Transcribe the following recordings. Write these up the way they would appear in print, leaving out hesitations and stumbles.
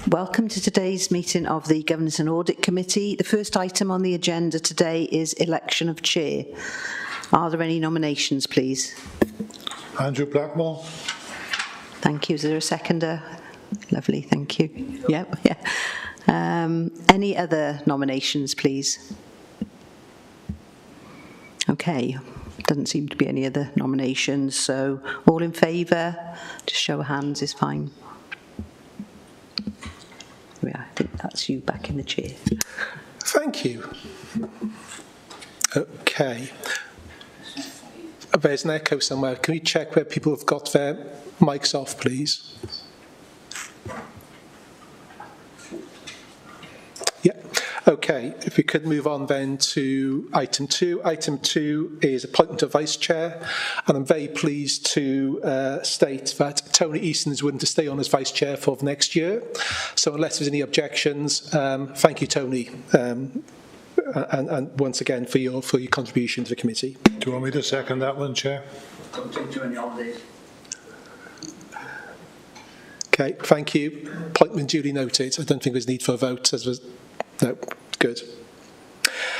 Welcome to today's meeting of the Governance and Audit Committee. The first item on the agenda today is election of chair. Are there any nominations, please? Andrew Blackmore. Thank you. Is there a seconder? Lovely, thank you. Yep, yeah. Any other nominations, please? Okay, doesn't seem to be any other nominations, so all in favour? Just show of hands is fine. Yeah, I think that's you back in the chair. Thank you. Okay. There's an echo somewhere. Can we check where people have got their mics off, please? Yeah. Okay. If we could move on then to item 2. Item 2 is appointment of vice chair, and I'm very pleased to state that Tony Easton is willing to stay on as vice chair for the next year. So unless there's any objections, thank you, Tony. And once again for your contribution to the committee. Do you want me to second that one, Chair? Don't take too many holidays. Okay, thank you. Appointment duly noted. I don't think there's need for a vote. No, good.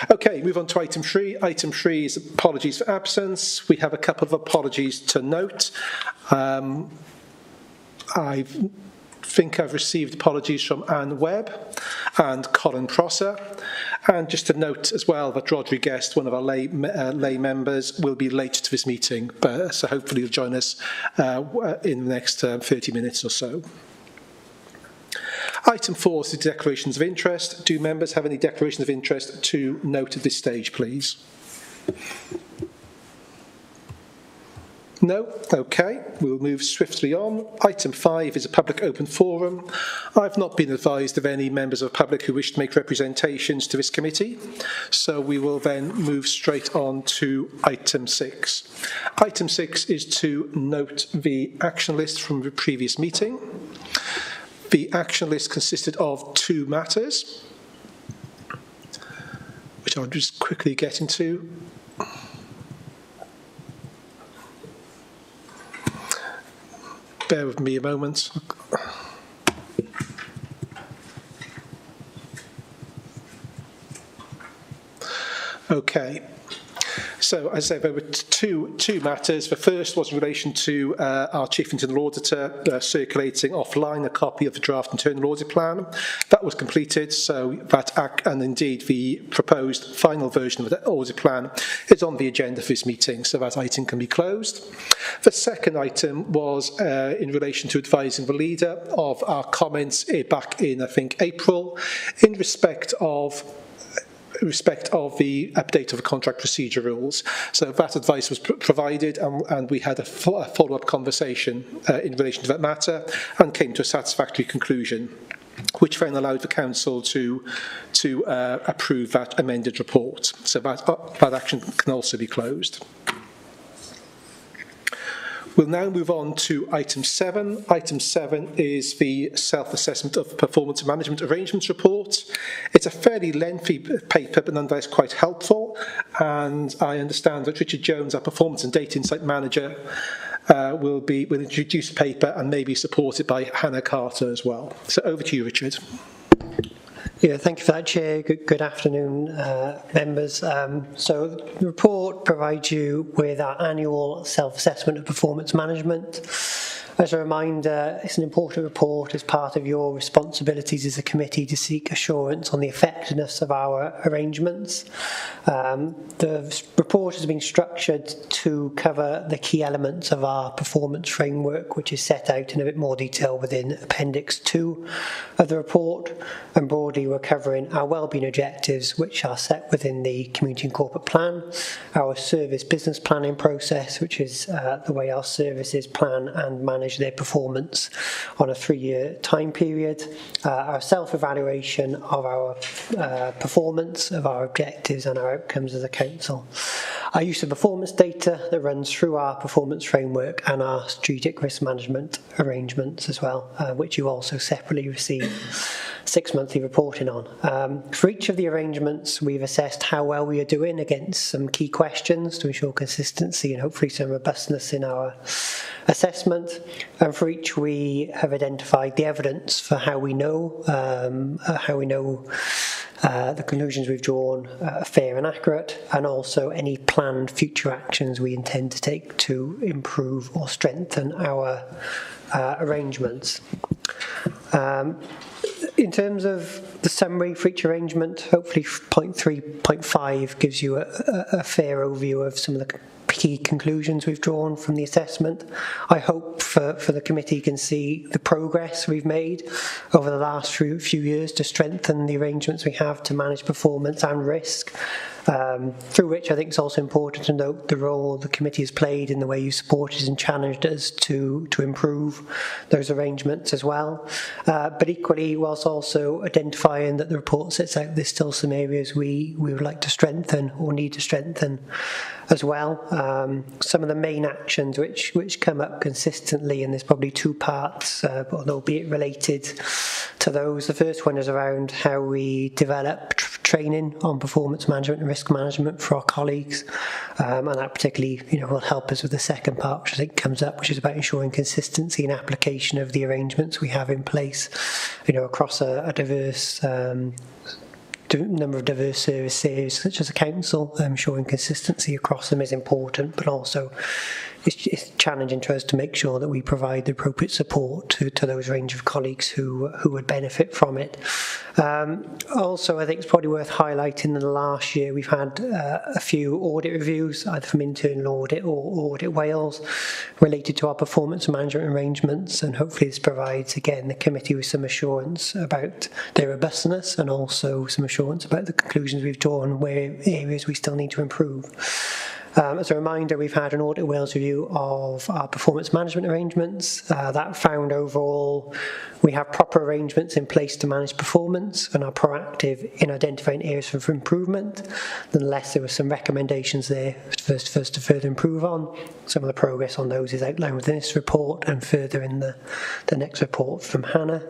Okay, move on to item 3. Item 3 is apologies for absence. We have a couple of apologies to note. I think I've received apologies from Anne Webb and Colin Prosser. And just to note as well that Rodri Guest, one of our lay members, will be late to this meeting, so hopefully he'll join us in the next 30 minutes or so. Item 4 is the declarations of interest. Do members have any declarations of interest to note at this stage, please? No? Okay, we'll move swiftly on. Item 5 is a public open forum. I've not been advised of any members of the public who wish to make representations to this committee, so we will then move straight on to item 6. Item 6 is to note the action list from the previous meeting. The action list consisted of 2 matters, which I'll just quickly get into. Bear with me a moment. Okay. So, as I said, there were two matters. The first was in relation to our Chief Internal Auditor circulating offline a copy of the draft internal audit plan. That was completed, so that and indeed the proposed final version of the audit plan is on the agenda for this meeting, so that item can be closed. The second item was in relation to advising the leader of our comments back in, I think, April, in respect of the update of the contract procedure rules. So that advice was provided, and we had a follow-up conversation in relation to that matter and came to a satisfactory conclusion, which then allowed the Council to approve that amended report. So that action can also be closed. We'll now move on to item 7. Item 7 is the self-assessment of performance management arrangements report. It's a fairly lengthy paper, but nonetheless quite helpful. And I understand that Richard Jones, our performance and data insight manager, will introduce the paper and may be supported by Hannah Carter as well. So over to you, Richard. Yeah, thank you for that, Chair. Good afternoon, members. So the report provides you with our annual self-assessment of performance management. As a reminder, it's an important report as part of your responsibilities as a committee to seek assurance on the effectiveness of our arrangements. The report has been structured to cover the key elements of our performance framework, which is set out in a bit more detail within Appendix 2 of the report. And broadly, we're covering our wellbeing objectives, which are set within the Community and Corporate Plan, our service business planning process, which is the way our services plan and manage their performance on a 3-year time period, our self-evaluation of our performance, of our objectives and our outcomes as a council, our use of performance data that runs through our performance framework, and our strategic risk management arrangements as well, which you also separately receive. 6-monthly reporting on. For each of the arrangements, we've assessed how well we are doing against some key questions to ensure consistency and hopefully some robustness in our assessment. And for each, we have identified the evidence for how we know the conclusions we've drawn are fair and accurate, and also any planned future actions we intend to take to improve or strengthen our arrangements. In terms of the summary for each arrangement, hopefully point 3.5 gives you a fair overview of some of the key conclusions we've drawn from the assessment. I hope for the committee can see the progress we've made over the last few years to strengthen the arrangements we have to manage performance and risk, through which I think it's also important to note the role the committee has played in the way you supported and challenged us to improve those arrangements as well. But equally, whilst also identifying that the report sets out there's still some areas we would like to strengthen or need to strengthen as well. Some of the main actions which come up consistently, and there's probably two parts, but albeit related to those. The first one is around how we develop training on performance management and risk management for our colleagues, and that particularly will help us with the second part, which I think comes up, which is about ensuring consistency and application of the arrangements we have in place across a diverse number of diverse service areas such as a council. Ensuring consistency across them is important, but also it's challenging to us to make sure that we provide the appropriate support to those range of colleagues who would benefit from it. Also, I think it's probably worth highlighting in the last year we've had a few audit reviews, either from Internal Audit or Audit Wales, related to our performance management arrangements, and hopefully this provides again the committee with some assurance about their robustness and also some assurance about the conclusions we've drawn, where areas we still need to improve. As a reminder, we've had an Audit Wales review of our performance management arrangements. That found overall we have proper arrangements in place to manage performance and are proactive in identifying areas for improvement. Nonetheless, there were some recommendations there for us to further improve on. Some of the progress on those is outlined within this report and further in the next report from Hannah.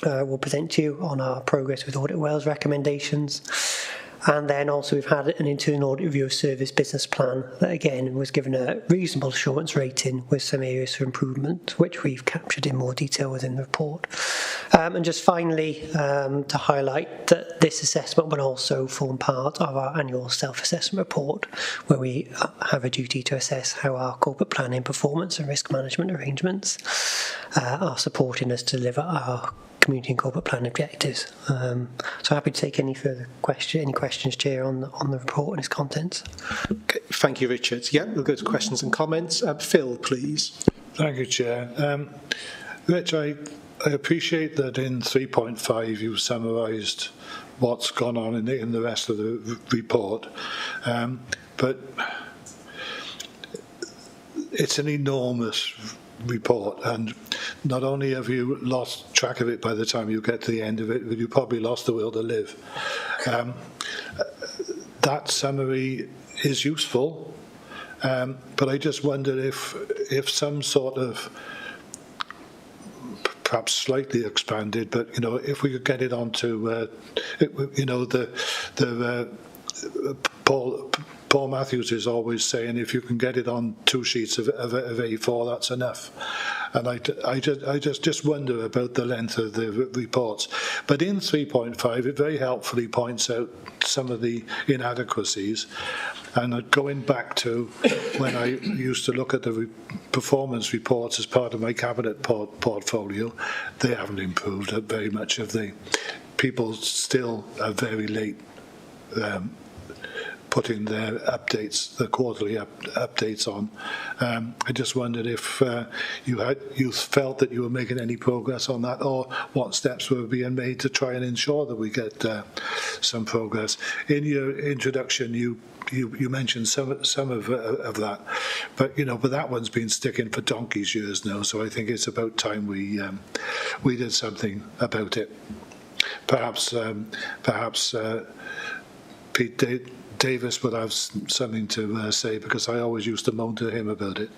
We'll present to you on our progress with Audit Wales recommendations. And then also we've had an internal audit review of service business plan that again was given a reasonable assurance rating with some areas for improvement, which we've captured in more detail within the report. And just finally, to highlight that this assessment will also form part of our annual self-assessment report, where we have a duty to assess how our corporate planning, performance and risk management arrangements are supporting us to deliver our community and corporate plan objectives. So happy to take any questions, Chair, on the report and its contents. Okay, thank you, Richard. Yeah, we'll go to questions and comments. Phil, please. Thank you, Chair. Rich, I appreciate that in 3.5 you summarised what's gone on in the rest of the report, but it's an enormous report, and not only have you lost track of it by the time you get to the end of it, but you probably lost the will to live. That summary is useful, but I just wonder if some sort of, perhaps slightly expanded, but if we could get it onto Paul Matthews is always saying if you can get it on 2 sheets of A4, that's enough. And I just wonder about the length of the reports. But in 3.5, it very helpfully points out some of the inadequacies. And going back to when I used to look at the performance reports as part of my cabinet portfolio, they haven't improved very much. People still are very late putting their updates, the quarterly updates on. I just wondered if you felt that you were making any progress on that, or what steps were being made to try and ensure that we get some progress. In your introduction, you mentioned some of that, but but that one's been sticking for donkey's years now. So I think it's about time we did something about it. Perhaps Pete Davis would have something to say, because I always used to moan to him about it.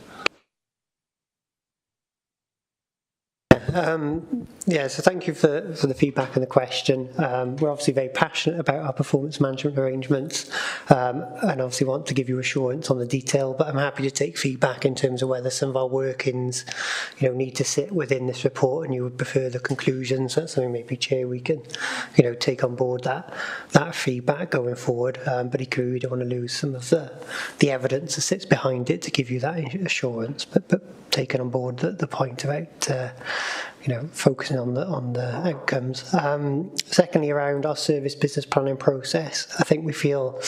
So thank you for the feedback and the question. We're obviously very passionate about our performance management arrangements, and obviously want to give you assurance on the detail, but I'm happy to take feedback in terms of whether some of our workings, need to sit within this report and you would prefer the conclusions. That's something maybe, Chair, we can, take on board that feedback going forward, but equally we don't want to lose some of the evidence that sits behind it to give you that assurance, but taken on board the point about focusing on the outcomes. Secondly, around our service business planning process, I think we feel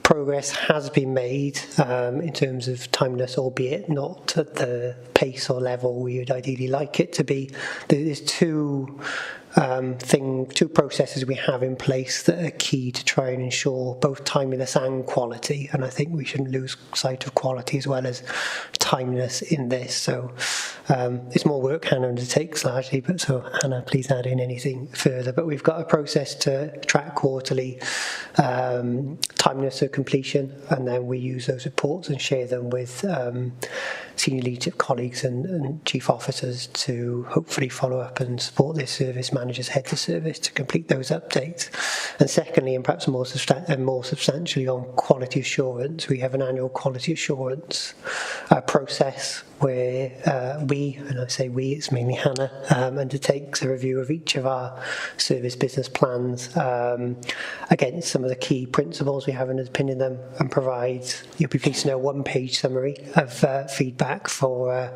progress has been made in terms of timeliness, albeit not at the pace or level we would ideally like it to be. There's two processes we have in place that are key to try and ensure both timeliness and quality, and I think we shouldn't lose sight of quality as well as timeliness in this. So it's more work Hannah undertakes largely, but so Hannah, please add in anything further. But we've got a process to track quarterly timeliness of completion, and then we use those reports and share them with senior leadership colleagues and chief officers to hopefully follow up and support their service managers, heads of service, to complete those updates. And secondly, and perhaps more substantially on quality assurance, we have an annual quality assurance process where and I say we, it's mainly Hannah, undertakes a review of each of our service business plans against some of the key principles we have underpinning them, and provides, you'll be pleased to know, a one-page summary of feedback for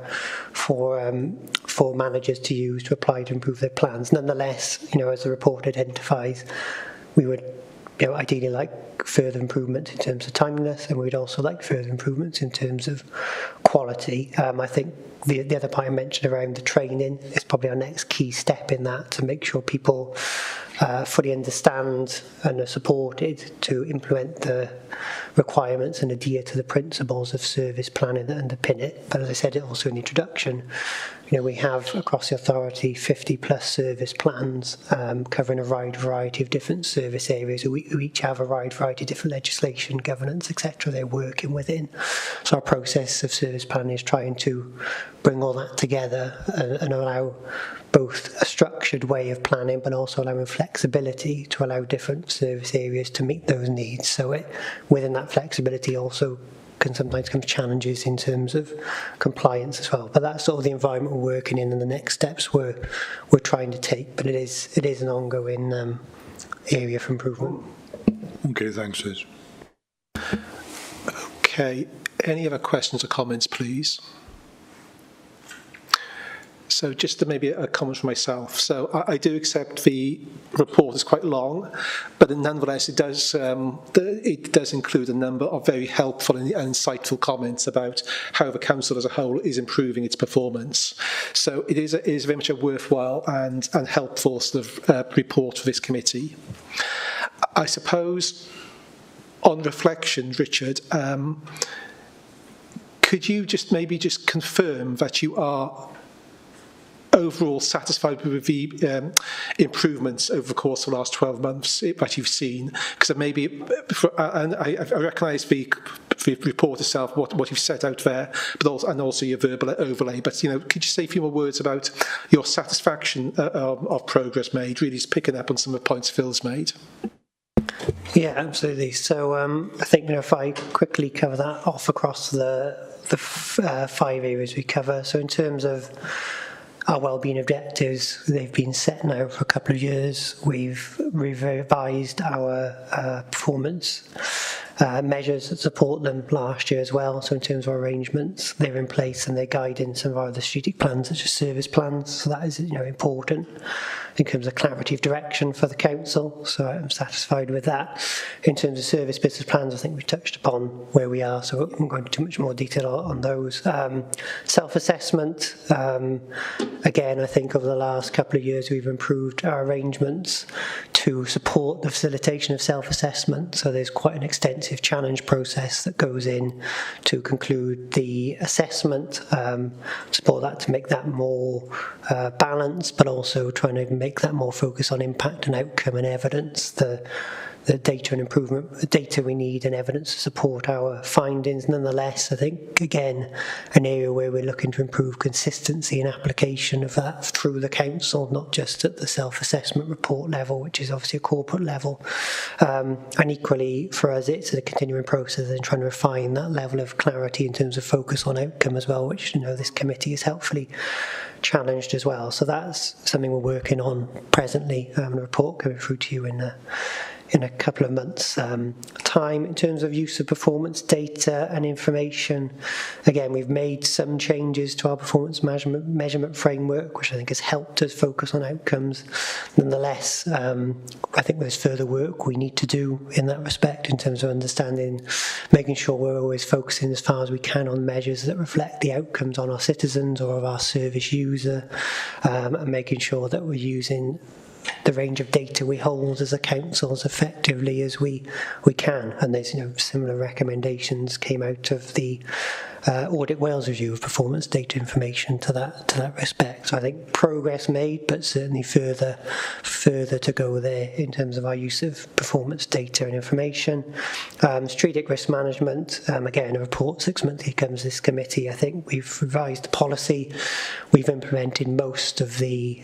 managers to use to apply to improve their plans. Nonetheless, as the report identifies, we would ideally like further improvement in terms of timeliness, and we'd also like further improvements in terms of quality. I think the other point I mentioned around the training is probably our next key step in that, to make sure people fully understand and are supported to implement the requirements and adhere to the principles of service planning that underpin it. But as I said also in the introduction, we have across the authority 50 plus service plans covering a wide variety of different service areas. We each have a wide variety of different legislation, governance, etc. they're working within. So our process of service planning is trying to bring all that together and allow both a structured way of planning, but also allowing flexibility to allow different service areas to meet those needs. So within that flexibility also can sometimes come challenges in terms of compliance as well. But that's sort of the environment we're working in, and the next steps we're trying to take. But it is an ongoing area for improvement. Okay, thanks, Liz. Okay, any other questions or comments, please? So just maybe a comment for myself. So I do accept the report is quite long, but nonetheless it does include a number of very helpful and insightful comments about how the council as a whole is improving its performance. So it is very much a worthwhile and helpful sort of report for this committee. I suppose on reflection, Richard, could you maybe confirm that you are overall satisfied with the improvements over the course of the last 12 months that you've seen? Because maybe, and I recognise the report itself, what you've set out there, but also your verbal overlay. But could you say a few more words about your satisfaction of progress made? Really, just picking up on some of the points Phil's made. Yeah, absolutely. So I think if I quickly cover that off across the 5 areas we cover. So in terms of our wellbeing objectives, they've been set now for a couple of years. We've revised our performance measures that support them last year as well. So in terms of arrangements, they're in place and they're guiding some of our other strategic plans, such as service plans. So that is important in terms of clarity of direction for the council. So I'm satisfied with that. In terms of service business plans, I think we've touched upon where we are, so I won't go into too much more detail on those. Self-assessment, again, I think over the last couple of years we've improved our arrangements to support the facilitation of self-assessment. So there's quite an extensive challenge process that goes in to conclude the assessment, support that to make that more balanced, but also trying to make that more focused on impact and outcome and evidence. The the data and improvement, the data we need and evidence to support our findings. Nonetheless, I think, again, an area where we're looking to improve consistency and application of that through the council, not just at the self-assessment report level, which is obviously a corporate level. And equally, for us, it's a continuing process in trying to refine that level of clarity in terms of focus on outcome as well, which this committee has helpfully challenged as well. So that's something we're working on presently. A report coming through to you in a couple of months' time. In terms of use of performance data and information, again, we've made some changes to our performance measurement framework, which I think has helped us focus on outcomes. Nonetheless, I think there's further work we need to do in that respect in terms of understanding, making sure we're always focusing as far as we can on measures that reflect the outcomes on our citizens or of our service user, and making sure that we're using the range of data we hold as a council as effectively as we can. And there's similar recommendations came out of the Audit Wales review of performance data information to that respect. So I think progress made, but certainly further to go there in terms of our use of performance data and information. Strategic risk management, again, a report 6 monthly comes this committee. I think we've revised the policy. We've implemented most of the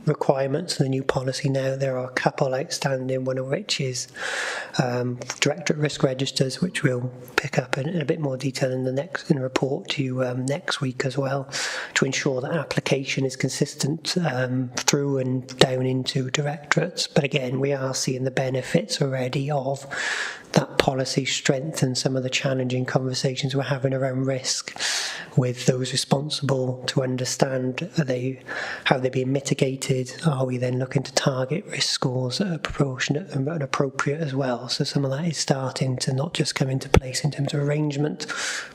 requirements in the new policy now. There are a couple outstanding, one of which is Directorate Risk Registers, which we'll pick up in a bit more detail in the report to you next week as well, to ensure that application is consistent through and down into directorates. But again, we are seeing the benefits already of that policy strength and some of the challenging conversations we're having around risk with those responsible to understand how they're being mitigated. Are we then looking to target risk scores that are proportionate and appropriate as well? So some of that is starting to not just come into place in terms of arrangement,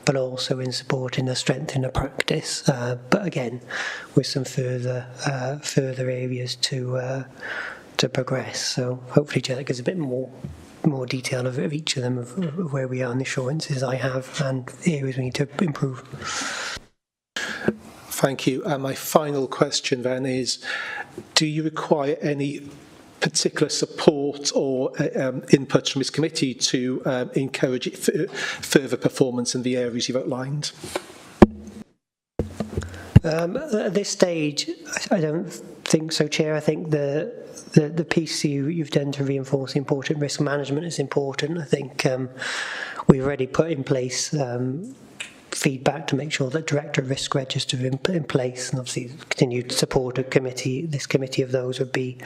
but also in supporting the strength in the practice. But again, with some further areas to progress. So hopefully, Jack gives a bit more detail of each of them, of where we are and the assurances I have and areas we need to improve. Thank you. And my final question then is, do you require any particular support or input from this committee to encourage further performance in the areas you've outlined? At this stage, I don't think so, Chair. I think the piece you've done to reinforce important risk management is important. I think we've already put in place feedback to make sure that Directorate Risk Register are in place, and obviously continued support of this committee of those would be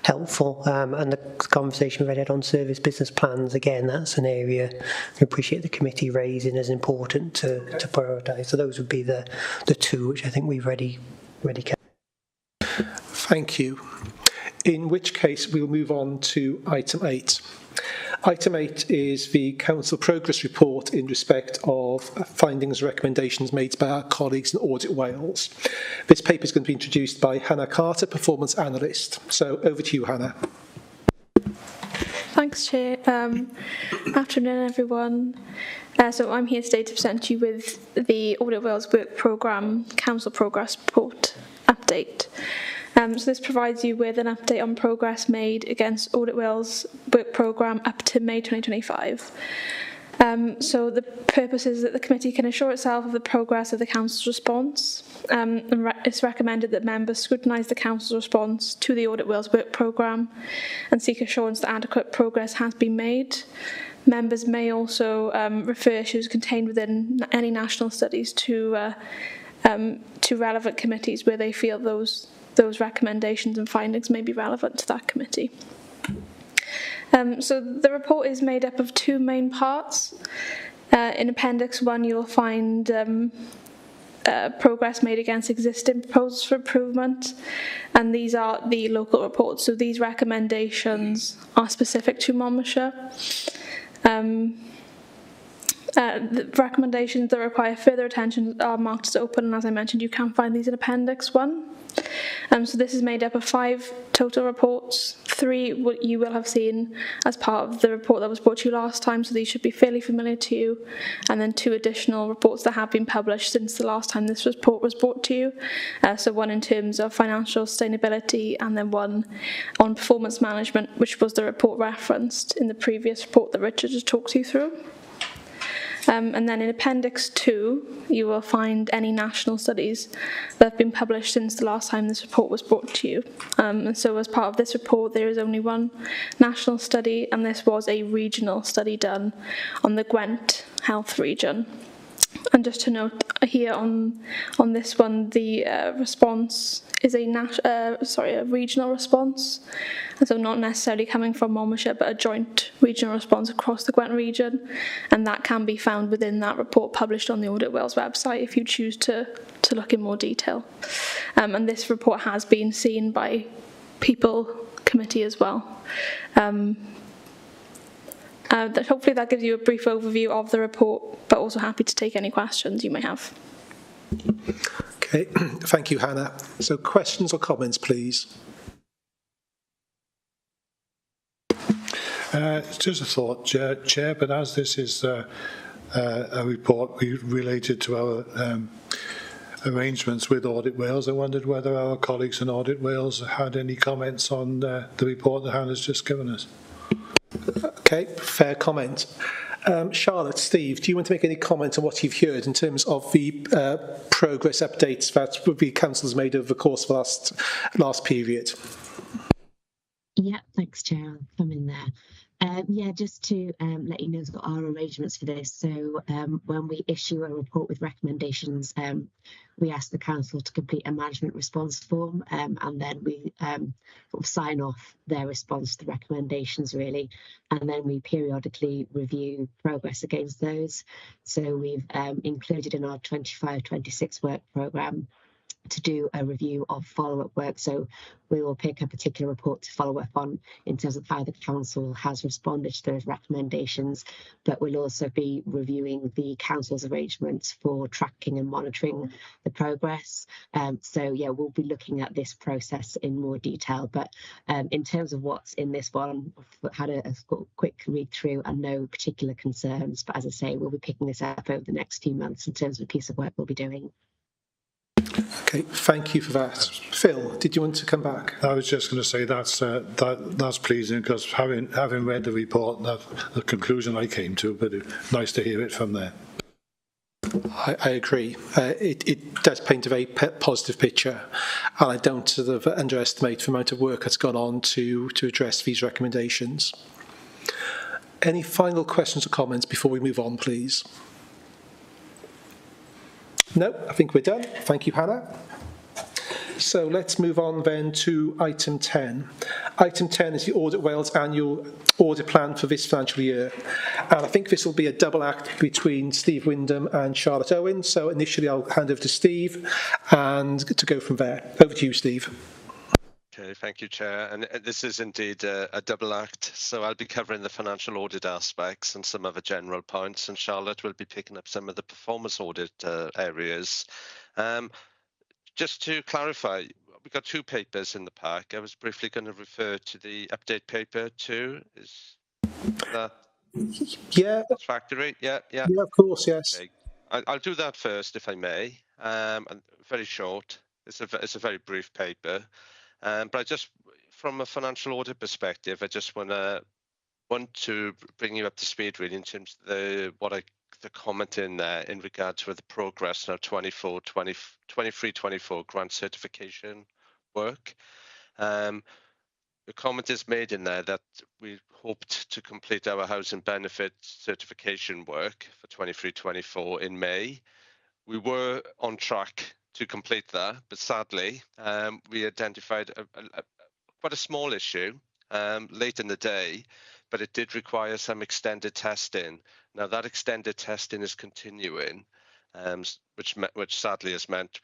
helpful. And the conversation we've had on service business plans, again, that's an area we appreciate the committee raising as important to prioritise. So those would be the two which I think we've already kept. Thank you. In which case we'll move on to item 8. Item 8 is the Council Progress Report in respect of findings and recommendations made by our colleagues in Audit Wales. This paper is going to be introduced by Hannah Carter, Performance Analyst. So over to you, Hannah. Thanks, Chair. Afternoon, everyone. So I'm here today to present you with the Audit Wales Work Programme Council Progress Report update. So this provides you with an update on progress made against Audit Wales Work Programme up to May 2025. So the purpose is that the committee can assure itself of the progress of the Council's response. It's recommended that members scrutinise the Council's response to the Audit Wales Work Programme and seek assurance that adequate progress has been made. Members may also refer issues contained within any national studies to relevant committees where they feel those recommendations and findings may be relevant to that committee. So the report is made up of two main parts. In Appendix 1 you'll find progress made against existing proposals for improvement, and these are the local reports. So these recommendations are specific to Monmouthshire. The recommendations that require further attention are marked as open, and as I mentioned, you can find these in Appendix 1. So this is made up of 5 total reports. 3 what you will have seen as part of the report that was brought to you last time, so these should be fairly familiar to you, and then 2 additional reports that have been published since the last time this report was brought to you. So one in terms of financial sustainability, and then one on performance management, which was the report referenced in the previous report that Richard has talked you through. And then in Appendix 2, you will find any national studies that have been published since the last time this report was brought to you. And so as part of this report, there is only one national study, and this was a regional study done on the Gwent Health region. And just to note here on this one, the response is a regional response, and so not necessarily coming from Monmouthshire, but a joint regional response across the Gwent region, and that can be found within that report published on the Audit Wales website if you choose to look in more detail. And this report has been seen by People Committee as well. Hopefully that gives you a brief overview of the report, but also happy to take any questions you may have. Okay, thank you, Hannah. So questions or comments, please? It's just a thought, Chair, but as this is a report related to our arrangements with Audit Wales, I wondered whether our colleagues in Audit Wales had any comments on the report that Hannah's just given us. Okay, fair comment. Charlotte, Steve, do you want to make any comment on what you've heard in terms of the progress updates that the council has made over the course of last period? Yeah, thanks, Chair. I'll come in there. Yeah, just to let you know our arrangements for this. So when we issue a report with recommendations, we ask the council to complete a management response form, and then we sort of sign off their response to the recommendations, really, and then we periodically review progress against those. So we've included in our 25-26 work programme to do a review of follow-up work. So we will pick a particular report to follow up on in terms of how the council has responded to those recommendations, but we'll also be reviewing the council's arrangements for tracking and monitoring the progress. So yeah, we'll be looking at this process in more detail, but in terms of what's in this one, I've had a quick read through and no particular concerns, but as I say, we'll be picking this up over the next few months in terms of the piece of work we'll be doing. Okay, thank you for that. Phil, did you want to come back? I was just going to say that's pleasing, because having read the report, the conclusion I came to, but it's nice to hear it from there. I agree. It does paint a very positive picture, and I don't sort of underestimate the amount of work that's gone on to address these recommendations. Any final questions or comments before we move on, please? No, I think we're done. Thank you, Hannah. So let's move on then to item 10. Item 10 is the Audit Wales annual audit plan for this financial year. And I think this will be a double act between Steve Wyndham and Charlotte Owen. So initially I'll hand over to Steve and to go from there. Over to you, Steve. Okay, thank you, Chair. And this is indeed a double act. So I'll be covering the financial audit aspects and some other general points, and Charlotte will be picking up some of the performance audit areas. Just to clarify, we've got 2 papers in the pack. I was briefly going to refer to the update paper too. Is that satisfactory? Yeah, of course, yes. Okay. I'll do that first, if I may. And very short. It's a very brief paper. But I just, from a financial audit perspective, I just want to bring you up to speed really in terms of the comment in there in regard to the progress in our 23-24 grant certification work. The comment is made in there that we hoped to complete our housing benefit certification work for 23-24 in May. We were on track to complete that, but sadly, we identified quite a small issue late in the day, but it did require some extended testing. Now that extended testing is continuing, which sadly has meant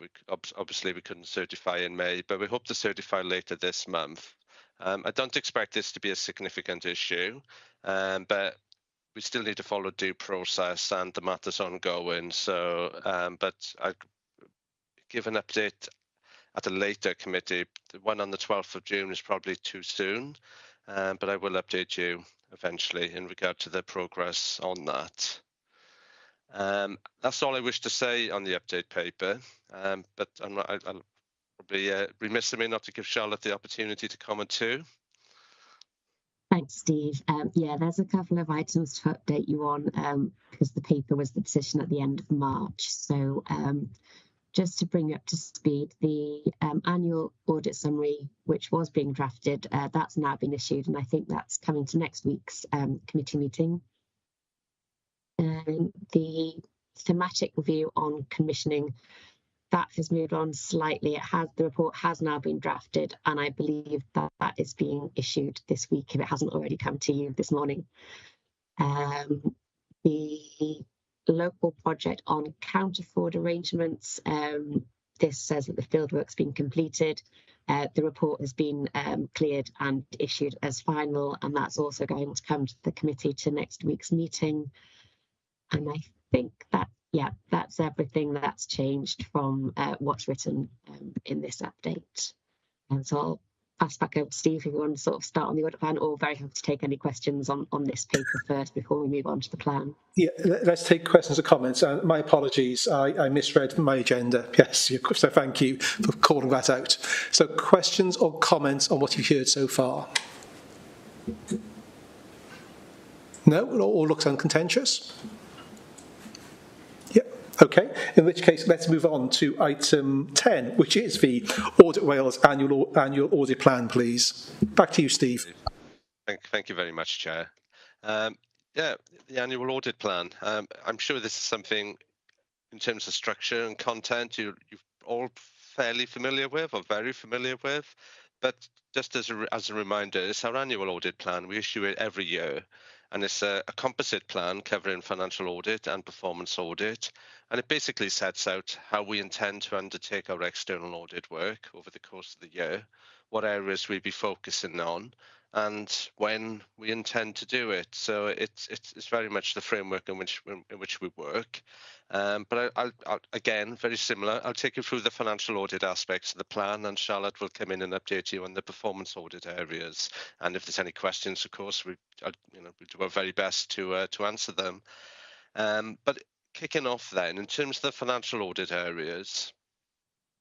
obviously we couldn't certify in May, but we hope to certify later this month. I don't expect this to be a significant issue, but we still need to follow due process and the matter's ongoing. So, but I'll give an update at a later committee. The one on the 12th of June is probably too soon, but I will update you eventually in regard to the progress on that. That's all I wish to say on the update paper, but I'll probably remiss of me not to give Charlotte the opportunity to comment too. Thanks, Steve. Yeah, there's a couple of items to update you on because the paper was the decision at the end of March. So just to bring you up to speed, the annual audit summary, which was being drafted, that's now been issued, and I think that's coming to next week's committee meeting. And the thematic review on commissioning, that has moved on slightly. The report has now been drafted, and I believe that that is being issued this week if it hasn't already come to you this morning. The local project on counter-fraud arrangements, this says that the fieldwork's been completed. The report has been cleared and issued as final, and that's also going to come to the committee to next week's meeting. And I think that, yeah, that's everything that's changed from what's written in this update. And so I'll pass back over to Steve if you want to sort of start on the audit plan, or very happy to take any questions on this paper first before we move on to the plan. Yeah, let's take questions or comments. My apologies, I misread my agenda. Yes, so thank you for calling that out. So questions or comments on what you've heard so far? No, it all looks uncontentious. Yeah, okay. In which case, let's move on to item 10, which is the Audit Wales annual audit plan, please. Back to you, Steve. Thank you very much, Chair. Yeah, the annual audit plan. I'm sure this is something in terms of structure and content you're all fairly familiar with or very familiar with. But just as a reminder, it's our annual audit plan. We issue it every year. And it's a composite plan covering financial audit and performance audit. And it basically sets out how we intend to undertake our external audit work over the course of the year, what areas we'll be focusing on, and when we intend to do it. So it's very much the framework in which we work. But I'll again, very similar. I'll take you through the financial audit aspects of the plan, and Charlotte will come in and update you on the performance audit areas. And if there's any questions, of course, we do our very best to answer them. But kicking off then, in terms of the financial audit areas,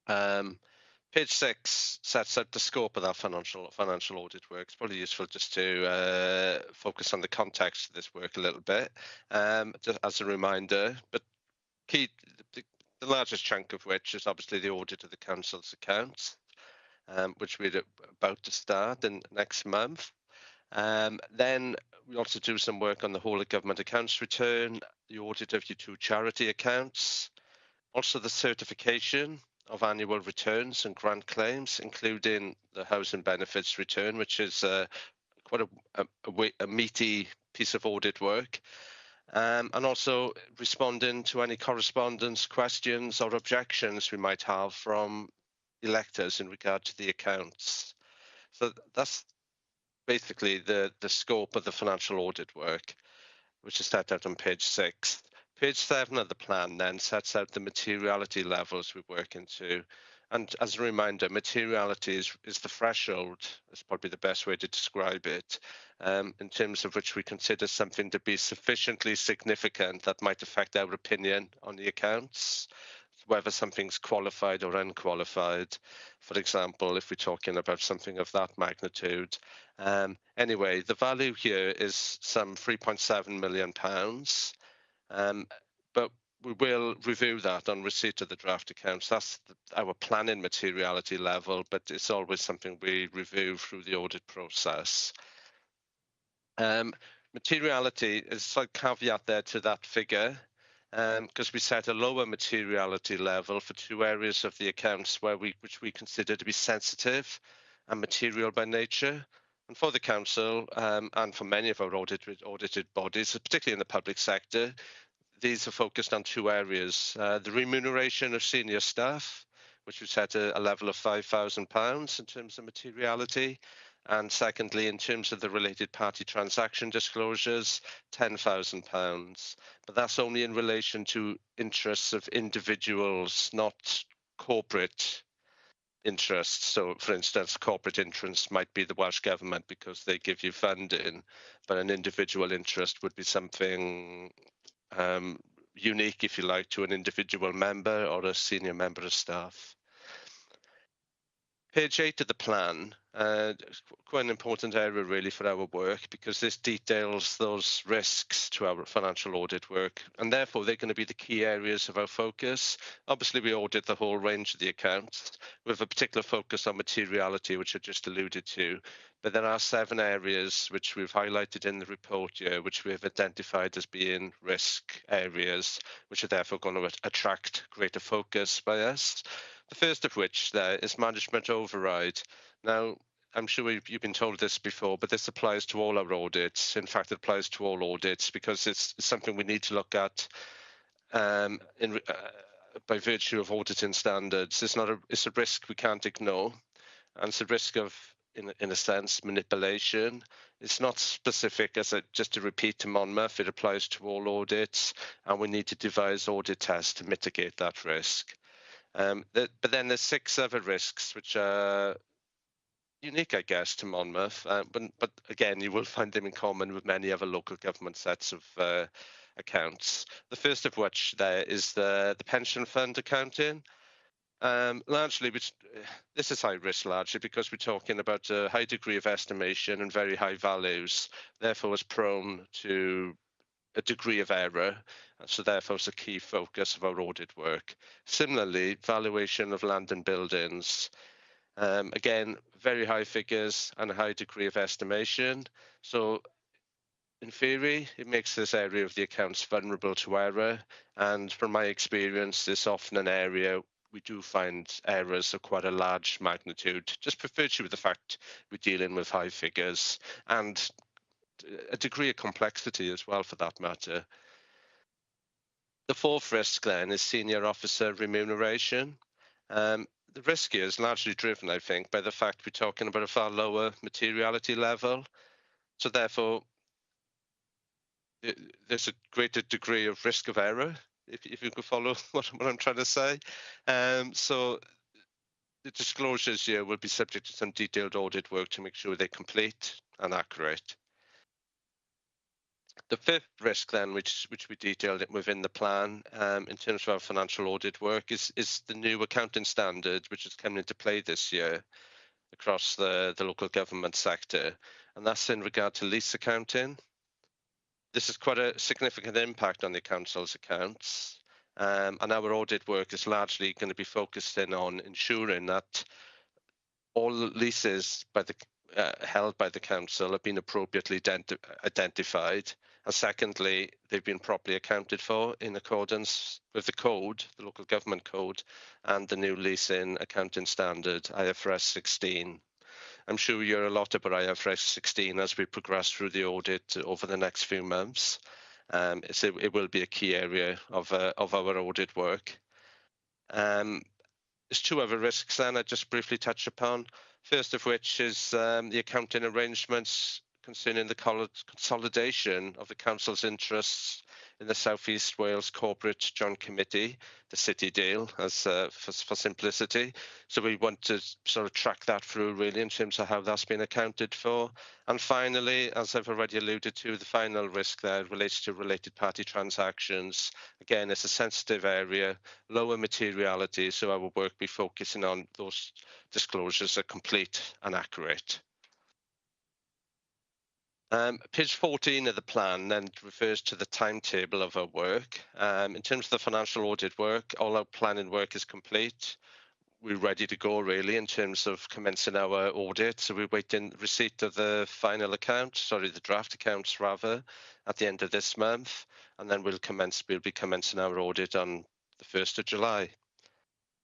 page 6 sets out the scope of that financial audit work. It's probably useful just to focus on the context of this work a little bit, just as a reminder. But the largest chunk of which is obviously the audit of the council's accounts, which we're about to start in next month. Then we also do some work on the whole of government accounts return, the audit of your 2 charity accounts, also the certification of annual returns and grant claims, including the housing benefits return, which is quite a meaty piece of audit work, and also responding to any correspondence, questions or objections we might have from electors in regard to the accounts. So that's basically the scope of the financial audit work, which is set out on page 6. Page 7 of the plan then sets out the materiality levels we work into. And as a reminder, materiality is the threshold, is probably the best way to describe it, in terms of which we consider something to be sufficiently significant that might affect our opinion on the accounts, whether something's qualified or unqualified. For example, if we're talking about something of that magnitude. Anyway, the value here is some £3.7 million. But we will review that on receipt of the draft accounts. That's our planning materiality level, but it's always something we review through the audit process. Materiality is a caveat there to that figure, because we set a lower materiality level for 2 areas of the accounts which we consider to be sensitive and material by nature. And for the council and for many of our audited bodies, particularly in the public sector, these are focused on 2 areas. The remuneration of senior staff, which we set a level of £5,000 in terms of materiality, And secondly, in terms of the related party transaction disclosures, £10,000. But that's only in relation to interests of individuals, not corporate interests. So, for instance, corporate interests might be the Welsh Government because they give you funding, but an individual interest would be something unique, if you like, to an individual member or a senior member of staff. Page 8 of the plan, quite an important area really for our work, because this details those risks to our financial audit work, and therefore they're going to be the key areas of our focus. Obviously, we audit the whole range of the accounts with a particular focus on materiality, which I just alluded to, but there are 7 areas which we've highlighted in the report here, which we have identified as being risk areas, which are therefore going to attract greater focus by us. The first of which there is management override. Now, I'm sure you've been told this before, but this applies to all our audits. In fact, it applies to all audits because it's something we need to look at by virtue of auditing standards. It's a risk we can't ignore, and it's a risk of, in a sense, manipulation. It's not specific, just to repeat to Monmouth, it applies to all audits, and we need to devise audit tests to mitigate that risk. But then there's 6 other risks which are unique, I guess, to Monmouth. But again, you will find them in common with many other local government sets of accounts. The first of which there is the pension fund accounting. Largely, this is high risk largely because we're talking about a high degree of estimation and very high values. Therefore, it's prone to a degree of error, so therefore it's a key focus of our audit work. Similarly, valuation of land and buildings. Again, very high figures and a high degree of estimation. So in theory, it makes this area of the accounts vulnerable to error. And from my experience, it's often an area we do find errors of quite a large magnitude, just by virtue of the fact we're dealing with high figures and a degree of complexity as well, for that matter. The fourth risk then is senior officer remuneration. The risk here is largely driven, I think, by the fact we're talking about a far lower materiality level. So therefore, there's a greater degree of risk of error, if you can follow what I'm trying to say. So the disclosures here will be subject to some detailed audit work to make sure they're complete and accurate. The fifth risk then, which we detailed within the plan in terms of our financial audit work, is the new accounting standard, which has come into play this year across the local government sector, and that's in regard to lease accounting. This has quite a significant impact on the council's accounts, and our audit work is largely going to be focused in on ensuring that all leases held by the council have been appropriately identified, and secondly, they've been properly accounted for in accordance with the code, the local government code, and the new leasing accounting standard, IFRS 16. I'm sure you'll hear a lot about IFRS 16 as we progress through the audit over the next few months. So it will be a key area of our audit work. There's 2 other risks then I just briefly touch upon. First of which is the accounting arrangements concerning the consolidation of the council's interests in the South East Wales Corporate Joint Committee, the City deal, as for simplicity. So we want to sort of track that through really in terms of how that's been accounted for. And finally, as I've already alluded to, the final risk there relates to related party transactions. Again, it's a sensitive area, lower materiality, so I will work be focusing on those disclosures are complete and accurate. Page 14 of the plan then refers to the timetable of our work. In terms of the financial audit work, all our planning work is complete. We're ready to go really in terms of commencing our audit. So we're waiting receipt of the final account, the draft accounts rather, at the end of this month. And then we'll be commencing our audit on the 1st of July.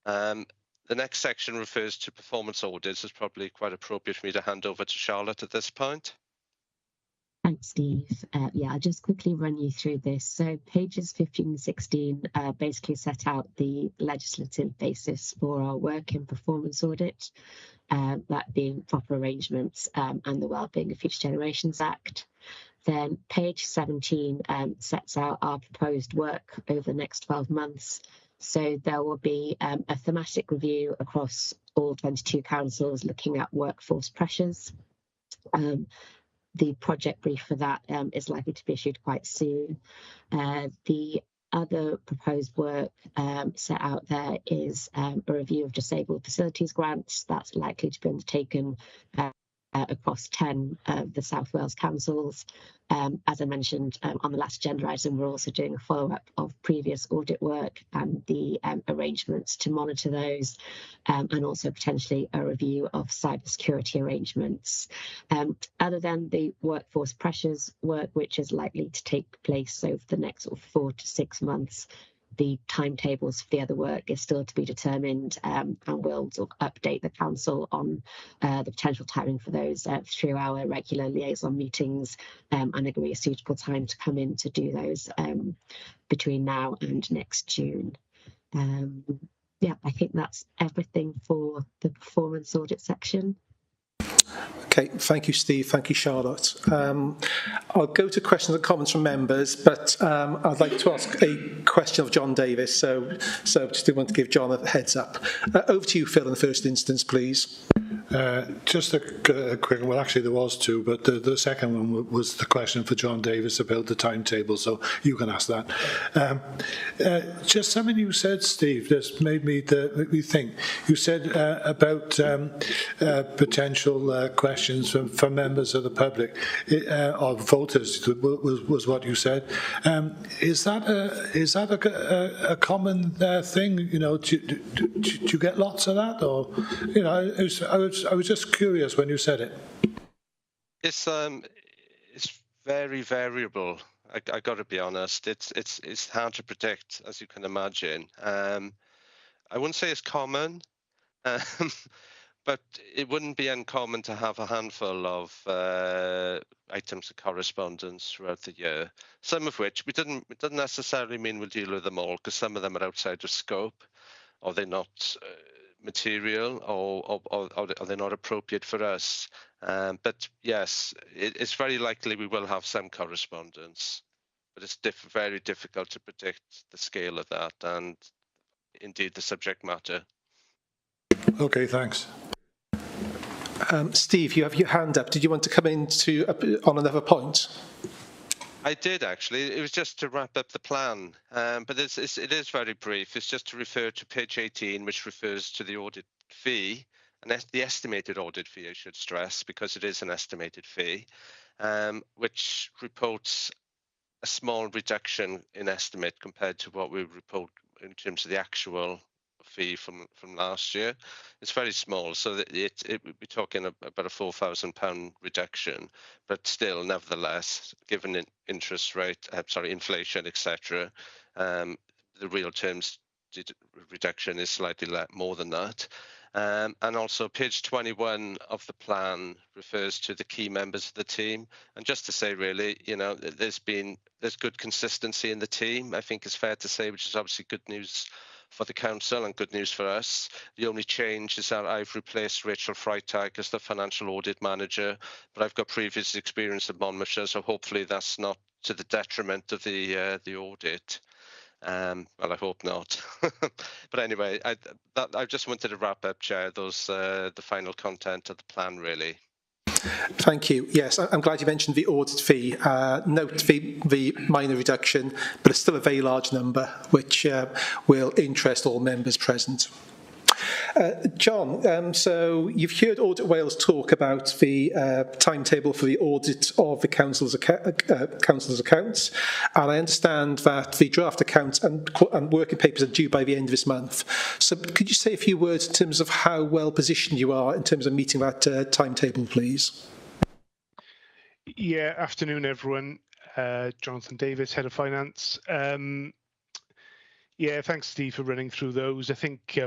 The next section refers to performance audits. It's probably quite appropriate for me to hand over to Charlotte at this point. Thanks, Steve. Yeah, I'll just quickly run you through this. So pages 15 and 16 basically set out the legislative basis for our work in performance audit, that being proper arrangements and the Wellbeing of Future Generations Act. Then page 17 sets out our proposed work over the next 12 months. So there will be a thematic review across all 22 councils looking at workforce pressures. The project brief for that is likely to be issued quite soon. The other proposed work set out there is a review of disabled facilities grants. That's likely to be undertaken across 10 of the South Wales councils. As I mentioned on the last agenda item, we're also doing a follow-up of previous audit work and the arrangements to monitor those, and also potentially a review of cybersecurity arrangements. Other than the workforce pressures work, which is likely to take place over the next 4 to 6 months, the timetables for the other work is still to be determined, and we'll update the council on the potential timing for those through our regular liaison meetings, and agree a suitable time to come in to do those between now and next June. Yeah, I think that's everything for the performance audit section. Okay, thank you, Steve. Thank you, Charlotte. I'll go to questions and comments from members, but I'd like to ask a question of John Davis. So just want to give John a heads up. Over to you, Phil, in the first instance, please. Just a quick, well, actually there was two, but the second one was the question for John Davis about the timetable, so you can ask that. Just something you said, Steve, just made me think. You said about potential questions from members of the public, or voters, was what you said. Is that a common thing? Do you get lots of that, or I was just curious when you said it. It's very variable. I got to be honest. It's hard to predict, as you can imagine. I wouldn't say it's common, but it wouldn't be uncommon to have a handful of items of correspondence throughout the year. Some of which it doesn't necessarily mean we'll deal with them all, because some of them are outside of scope, or they're not material, or they're not appropriate for us. But yes, it's very likely we will have some correspondence, but it's very difficult to predict the scale of that and indeed the subject matter. Okay, thanks. Steve, you have your hand up. Did you want to come in on another point? I did, actually. It was just to wrap up the plan, but it is very brief. It's just to refer to page 18, which refers to the audit fee, and the estimated audit fee, I should stress, because it is an estimated fee, which reports a small reduction in estimate compared to what we report in terms of the actual fee from last year. It's very small, so we're talking about a £4,000 reduction, but still, nevertheless, given interest rate, inflation, etc., the real terms reduction is slightly more than that. And also page 21 of the plan refers to the key members of the team. And just to say, really, there's good consistency in the team, I think it's fair to say, which is obviously good news for the council and good news for us. The only change is that I've replaced Rachel Freitag as the financial audit manager, but I've got previous experience at Monmouthshire, so hopefully that's not to the detriment of the audit. Well, I hope not. But anyway, I just wanted to wrap up, Chair, the final content of the plan, really. Thank you. Yes, I'm glad you mentioned the audit fee. Note the minor reduction, but it's still a very large number, which will interest all members present. John, so you've heard Audit Wales talk about the timetable for the audit of the council's accounts, and I understand that the draft accounts and working papers are due by the end of this month. So could you say a few words in terms of how well positioned you are in terms of meeting that timetable, please? Yeah, afternoon, everyone. Jonathan Davis, Head of Finance. Yeah, thanks, Steve, for running through those. I think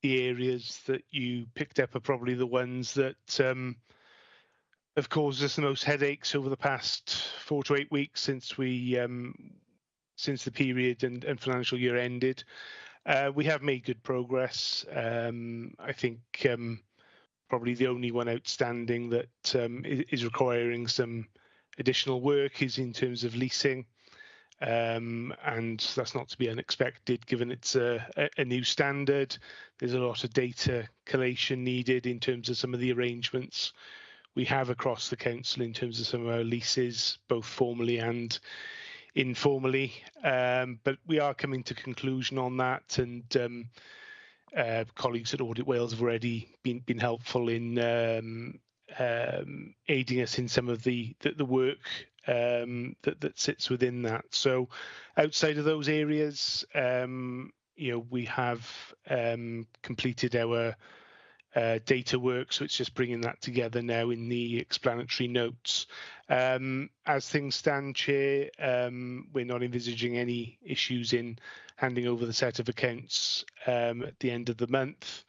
the areas that you picked up are probably the ones that have caused us the most headaches over the past 4 to 8 weeks since the period and financial year ended. We have made good progress. I think probably the only one outstanding that is requiring some additional work is in terms of leasing. And that's not to be unexpected given it's a new standard. There's a lot of data collation needed in terms of some of the arrangements we have across the council in terms of some of our leases, both formally and informally. But we are coming to conclusion on that, and colleagues at Audit Wales have already been helpful in aiding us in some of the work that sits within that. So outside of those areas, we have completed our data work, so it's just bringing that together now in the explanatory notes. As things stand, Chair, we're not envisaging any issues in handing over the set of accounts at the end of the month.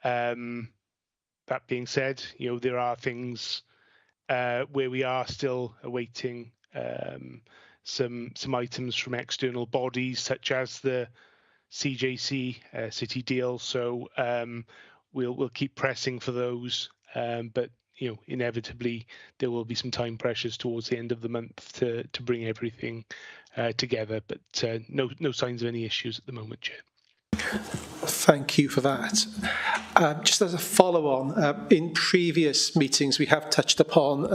That being said, there are things where we are still awaiting some items from external bodies, such as the CJC city deal. So we'll keep pressing for those, but inevitably there will be some time pressures towards the end of the month to bring everything together. But no signs of any issues at the moment, Chair. Thank you for that. Just as a follow-on, in previous meetings we have touched upon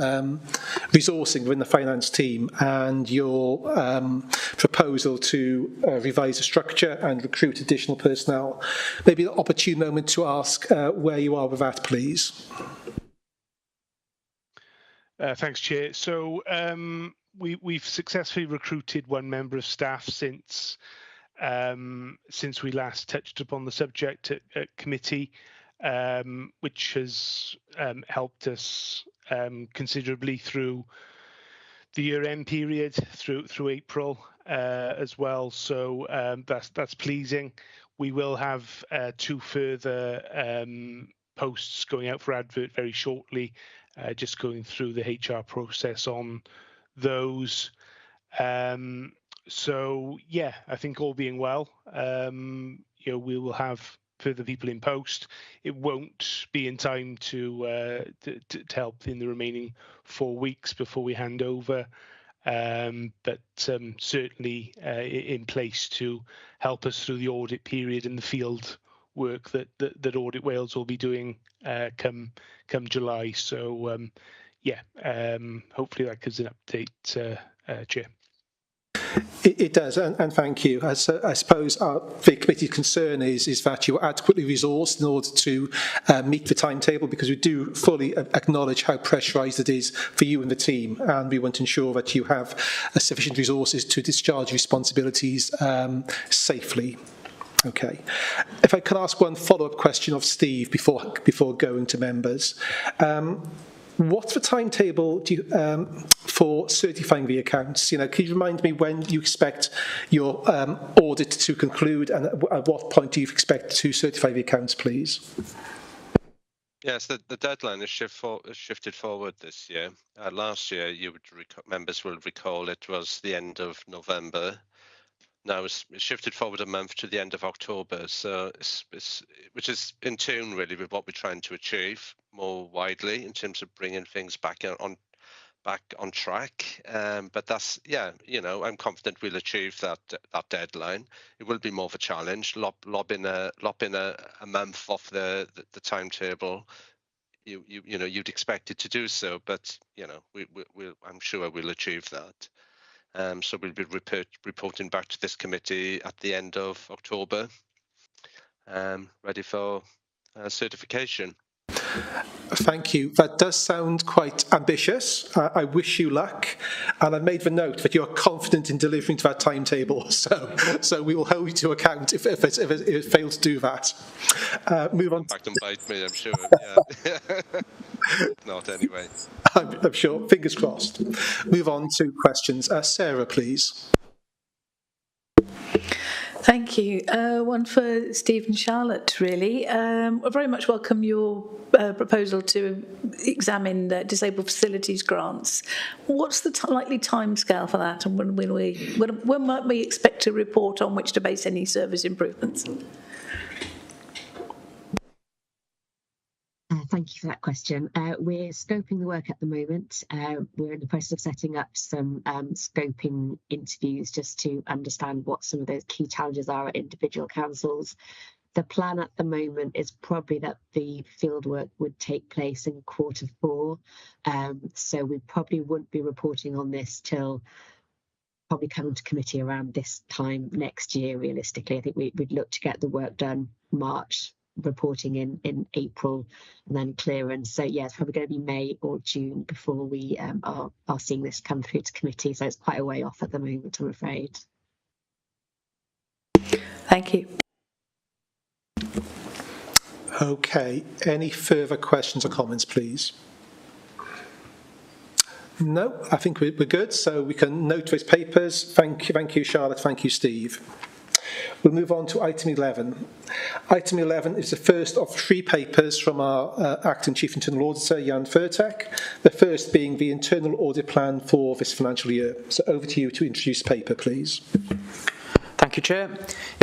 resourcing within the finance team and your proposal to revise the structure and recruit additional personnel. Maybe an opportune moment to ask where you are with that, please. Thanks, Chair. So we've successfully recruited one member of staff since we last touched upon the subject at committee, which has helped us considerably through the year-end period, through April as well. So that's pleasing. We will have 2 further posts going out for advert very shortly, just going through the HR process on those. So yeah, I think all being well, we will have further people in post. It won't be in time to help in the remaining 4 weeks before we hand over, but certainly in place to help us through the audit period and the field work that Audit Wales will be doing come July. So hopefully that gives an update, Chair. It does, and thank you. I suppose the committee's concern is that you are adequately resourced in order to meet the timetable, because we do fully acknowledge how pressurised it is for you and the team, and we want to ensure that you have sufficient resources to discharge responsibilities safely. Okay. If I could ask one follow-up question of Steve before going to members. What's the timetable for certifying the accounts? Can you remind me when you expect your audit to conclude, and at what point do you expect to certify the accounts, please? Yes, the deadline is shifted forward this year. Last year, members will recall, it was the end of November. Now it's shifted forward a month to the end of October, so which is in tune really with what we're trying to achieve more widely in terms of bringing things back on track. But that's, I'm confident we'll achieve that deadline. It will be more of a challenge, lopping a month off the timetable. You'd expect it to do so, but I'm sure we'll achieve that. So we'll be reporting back to this committee at the end of October, ready for certification. Thank you. That does sound quite ambitious. I wish you luck, and I made the note that you are confident in delivering to that timetable. So we will hold you to account if it fails to do that. Move on. Back and bite me, I'm sure. Yeah. Not anyway. I'm sure. Fingers crossed. Move on to questions. Sarah, please. Thank you. One for Steve and Charlotte, really. I very much welcome your proposal to examine disabled facilities grants. What's the likely timescale for that, and when might we expect a report on which to base any service improvements? Thank you for that question. We're scoping the work at the moment. We're in the process of setting up some scoping interviews just to understand what some of those key challenges are at individual councils. The plan at the moment is probably that the fieldwork would take place in Q4. So we probably wouldn't be reporting on this till probably coming to committee around this time next year, realistically. I think we'd look to get the work done March, reporting in April, and then clearance. So yeah, it's probably going to be May or June before we are seeing this come through to committee. So it's quite a way off at the moment, I'm afraid. Thank you. Okay, any further questions or comments, please? No, I think we're good, so we can note those papers. Thank you, Charlotte. Thank you, Steve. We'll move on to item 11. Item 11 is the first of 3 papers from our Acting Chief Internal Auditor, Jan Furtek, the first being the internal audit plan for this financial year. So over to you to introduce the paper, please. Thank you, Chair.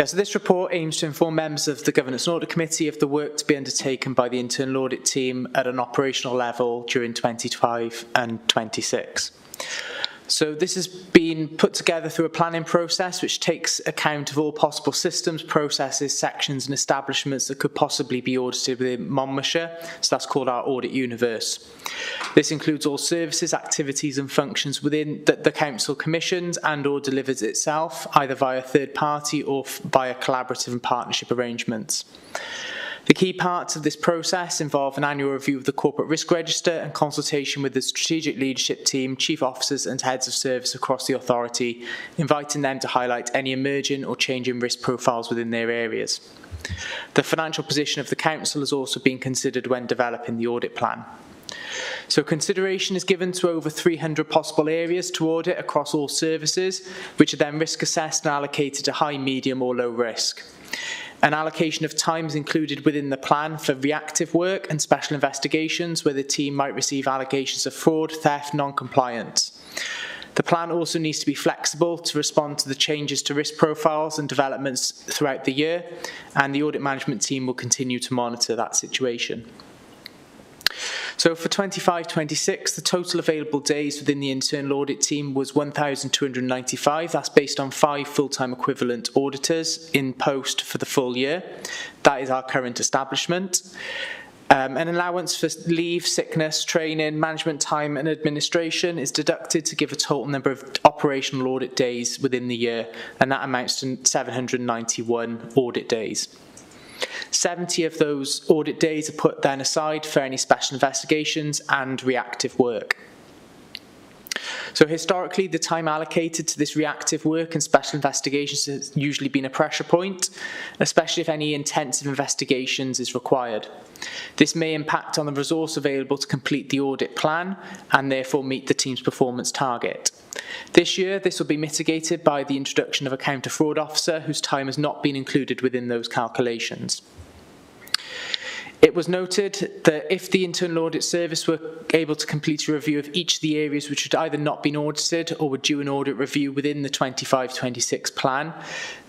So this report aims to inform members of the Governance and Audit Committee of the work to be undertaken by the internal audit team at an operational level during 2025 and 26. So this has been put together through a planning process which takes account of all possible systems, processes, sections and establishments that could possibly be audited within Monmouthshire. So that's called our audit universe. This includes all services, activities and functions within the council commissions and or delivers itself, either via third party or via collaborative and partnership arrangements. The key parts of this process involve an annual review of the corporate risk register and consultation with the strategic leadership team, chief officers and heads of service across the authority, inviting them to highlight any emerging or changing risk profiles within their areas. The financial position of the council has also been considered when developing the audit plan. So consideration is given to over 300 possible areas to audit across all services, which are then risk assessed and allocated to high, medium or low risk. An allocation of time is included within the plan for reactive work and special investigations where the team might receive allegations of fraud, theft, non-compliance. The plan also needs to be flexible to respond to the changes to risk profiles and developments throughout the year, and the audit management team will continue to monitor that situation. So for 25-26, the total available days within the internal audit team was 1,295. That's based on 5 full-time equivalent auditors in post for the full year. That is our current establishment. An allowance for leave, sickness, training, management time and administration is deducted to give a total number of operational audit days within the year, and that amounts to 791 audit days. 70 of those audit days are put then aside for any special investigations and reactive work. So historically, the time allocated to this reactive work and special investigations has usually been a pressure point, especially if any intensive investigations is required. This may impact on the resource available to complete the audit plan and therefore meet the team's performance target. This year, this will be mitigated by the introduction of a counter-fraud officer whose time has not been included within those calculations. It was noted that if the Internal Audit Service were able to complete a review of each of the areas which had either not been audited or were due an audit review within the 25-26 plan,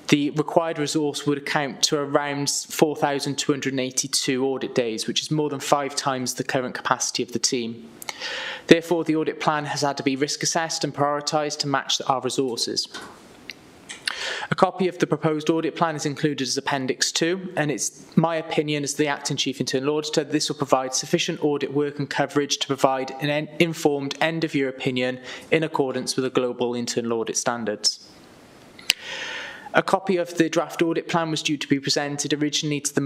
the required resource would account to around 4,282 audit days, which is more than 5 times the current capacity of the team. Therefore, the audit plan has had to be risk assessed and prioritised to match our resources. A copy of the proposed audit plan is included as Appendix 2, and it's my opinion as the Acting Chief Internal Auditor that this will provide sufficient audit work and coverage to provide an informed end-of-year opinion in accordance with the global internal audit standards. A copy of the draft audit plan was due to be presented originally to the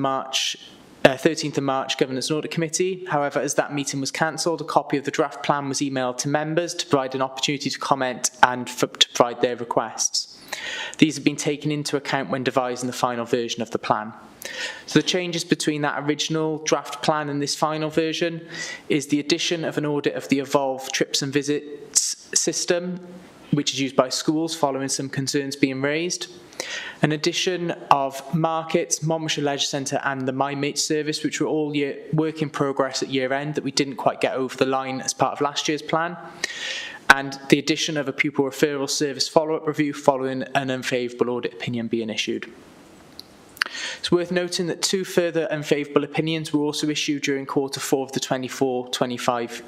13th of March Governance and Audit Committee. However, as that meeting was cancelled, a copy of the draft plan was emailed to members to provide an opportunity to comment and to provide their requests. These have been taken into account when devising the final version of the plan. So the changes between that original draft plan and this final version is the addition of an audit of the Evolve trips and visits system which is used by schools following some concerns being raised. An addition of markets, Monmouthshire Leisure Centre and the My Mates service, which were all work in progress at year end that we didn't quite get over the line as part of last year's plan. And the addition of a pupil referral service follow-up review following an unfavourable audit opinion being issued. It's worth noting that 2 further unfavourable opinions were also issued during Q4 of the 24-25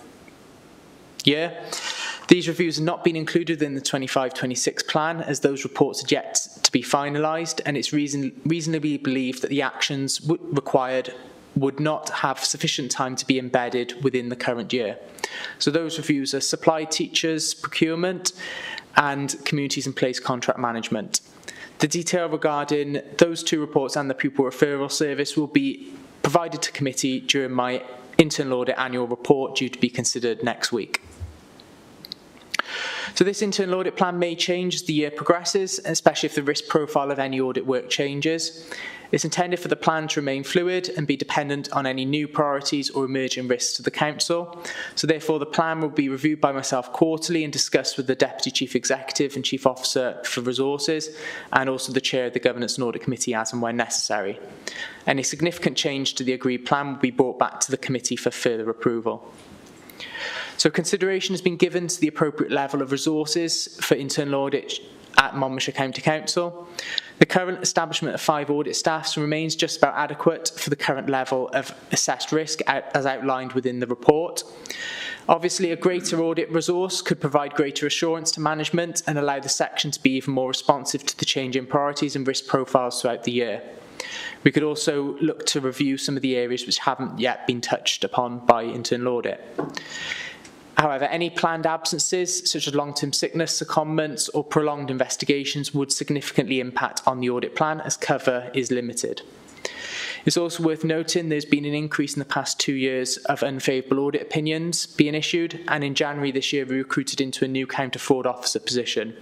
year. These reviews have not been included in the 25-26 plan, as those reports are yet to be finalised, and it's reasonably believed that the actions required would not have sufficient time to be embedded within the current year. So those reviews are supply teachers, procurement, and communities and place contract management. The detail regarding those 2 reports and the pupil referral service will be provided to committee during my internal audit annual report, due to be considered next week. So this internal audit plan may change as the year progresses, especially if the risk profile of any audit work changes. It's intended for the plan to remain fluid and be dependent on any new priorities or emerging risks to the Council. So therefore the plan will be reviewed by myself quarterly and discussed with the Deputy Chief Executive and Chief Officer for Resources, and also the Chair of the Governance and Audit Committee as and when necessary. Any significant change to the agreed plan will be brought back to the committee for further approval. So consideration has been given to the appropriate level of resources for internal audit at Monmouthshire County Council. The current establishment of 5 audit staffs remains just about adequate for the current level of assessed risk as outlined within the report. Obviously, a greater audit resource could provide greater assurance to management and allow the section to be even more responsive to the changing priorities and risk profiles throughout the year. We could also look to review some of the areas which haven't yet been touched upon by internal audit. However, any planned absences, such as long-term sickness, secondments or prolonged investigations, would significantly impact on the audit plan, as cover is limited. It's also worth noting there's been an increase in the past 2 years of unfavourable audit opinions being issued, and in January this year we recruited into a new counter-fraud officer position.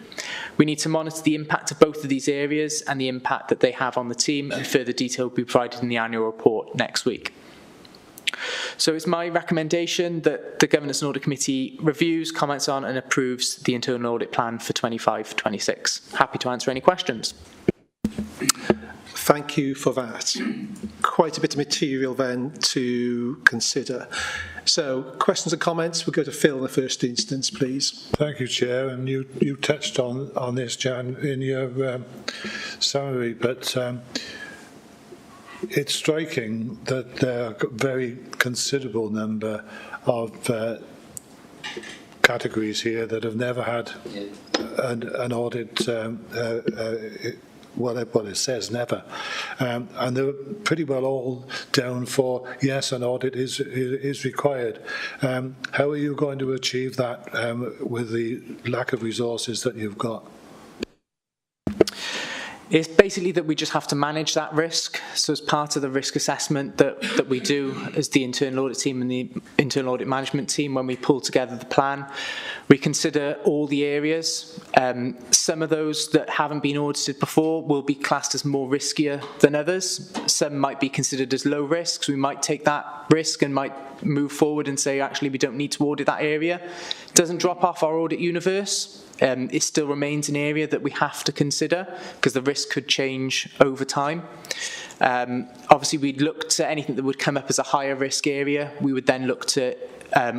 We need to monitor the impact of both of these areas and the impact that they have on the team, and further detail will be provided in the annual report next week. So it's my recommendation that the Governance and Audit Committee reviews, comments on and approves the internal audit plan for 25-26. Happy to answer any questions. Thank you for that. Quite a bit of material then to consider. So questions and comments, we'll go to Phil in the first instance, please. Thank you, Chair, and you touched on this, Jan, in your summary, but it's striking that there are a very considerable number of categories here that have never had an audit, well, it says never. And they're pretty well all down for, yes, an audit is required. How are you going to achieve that with the lack of resources that you've got? It's basically that we just have to manage that risk. So as part of the risk assessment that we do as the internal audit team and the internal audit management team, when we pull together the plan, we consider all the areas. Some of those that haven't been audited before will be classed as more riskier than others. Some might be considered as low risk. So we might take that risk and might move forward and say, actually, we don't need to audit that area. It doesn't drop off our audit universe. It still remains an area that we have to consider because the risk could change over time. Obviously, we'd look to anything that would come up as a higher risk area. We would then look to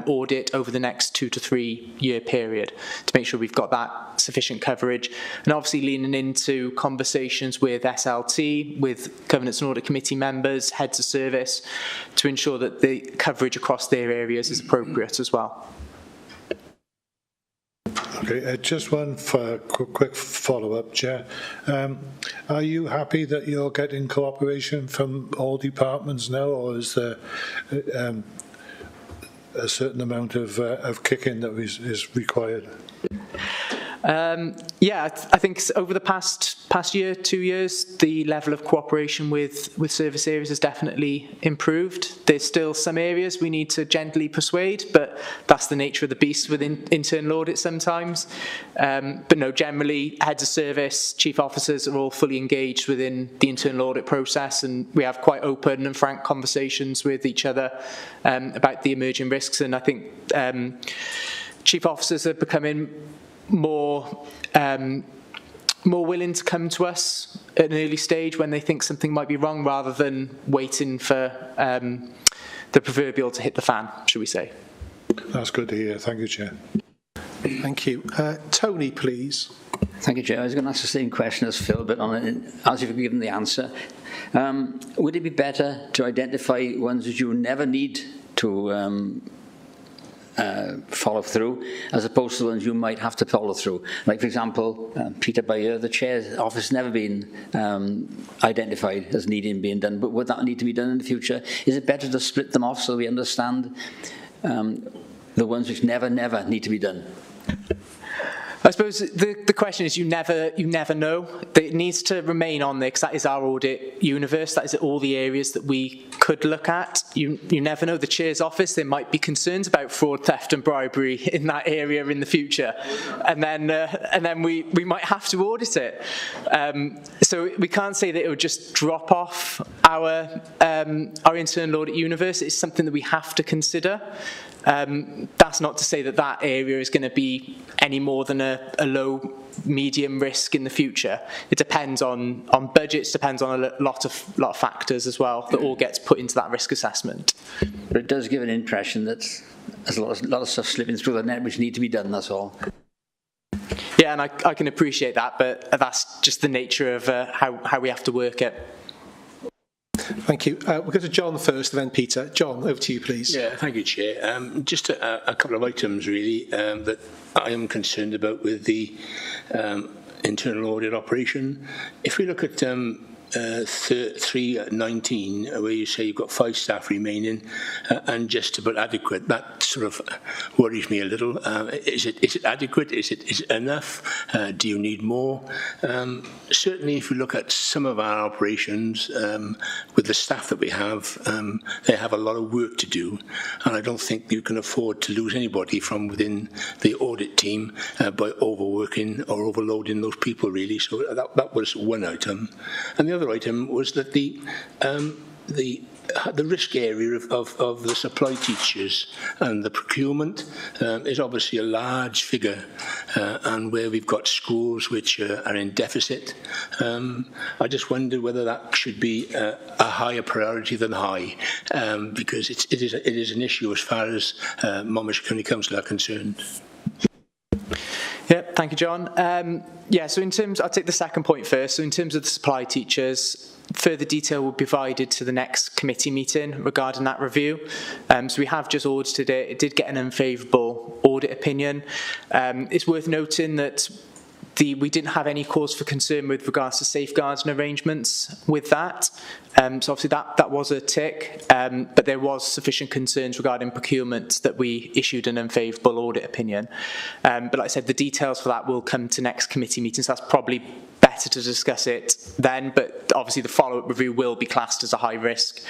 audit over the next 2 to 3 year period to make sure we've got that sufficient coverage. And obviously leaning into conversations with SLT, with Governance and Audit Committee members, heads of service, to ensure that the coverage across their areas is appropriate as well. Okay, just one quick follow-up, Chair. Are you happy that you're getting cooperation from all departments now, or is there a certain amount of kicking that is required? Yeah, I think over the past year, 2 years, the level of cooperation with service areas has definitely improved. There's still some areas we need to gently persuade, but that's the nature of the beast within internal audit sometimes. But no, generally, heads of service, chief officers are all fully engaged within the internal audit process, and we have quite open and frank conversations with each other about the emerging risks. And I think chief officers are becoming more willing to come to us at an early stage when they think something might be wrong, rather than waiting for the proverbial to hit the fan, should we say. That's good to hear. Thank you, Chair. Thank you. Tony, please. Thank you, Chair. I was going to ask the same question as Phil, but on it, as you've given the answer, would it be better to identify ones that you never need to follow through, as opposed to the ones you might have to follow through? Like, for example, Peter Byer, the Chair's office, never been identified as needing being done, but would that need to be done in the future? Is it better to split them off so we understand the ones which never need to be done? I suppose the question is, you never know. It needs to remain on there because that is our audit universe. That is all the areas that we could look at. You never know. The Chair's office, there might be concerns about fraud, theft and bribery in that area in the future, and then we might have to audit it. So we can't say that it would just drop off our internal audit universe. It's something that we have to consider. That's not to say that area is going to be any more than a low, medium risk in the future. It depends on budgets, depends on a lot of factors as well that all gets put into that risk assessment. But it does give an impression that there's a lot of stuff slipping through the net which need to be done, that's all. Yeah, and I can appreciate that, but that's just the nature of how we have to work it. Thank you. We'll go to John first, and then Peter. John, over to you, please. Yeah, thank you, Chair. Just a couple of items, really, that I am concerned about with the internal audit operation. If we look at 319, where you say you've got 5 staff remaining and just about adequate, that sort of worries me a little. Is it adequate? Is it enough? Do you need more? Certainly, if you look at some of our operations with the staff that we have, they have a lot of work to do, and I don't think you can afford to lose anybody from within the audit team by overworking or overloading those people, really. So that was one item. And the other item was that the risk area of the supply teachers and the procurement is obviously a large figure, and where we've got schools which are in deficit. I just wondered whether that should be a higher priority than high, because it is an issue as far as Monmouthshire County Council are concerned. Yeah, thank you, John. So I'll take the second point first. So in terms of the supply teachers, further detail will be provided to the next committee meeting regarding that review. So we have just audited it. It did get an unfavourable audit opinion. It's worth noting that we didn't have any cause for concern with regards to safeguards and arrangements with that. So obviously that was a tick, but there was sufficient concerns regarding procurement that we issued an unfavourable audit opinion. But like I said, the details for that will come to next committee meetings. So that's probably better to discuss it then, but obviously the follow-up review will be classed as a high risk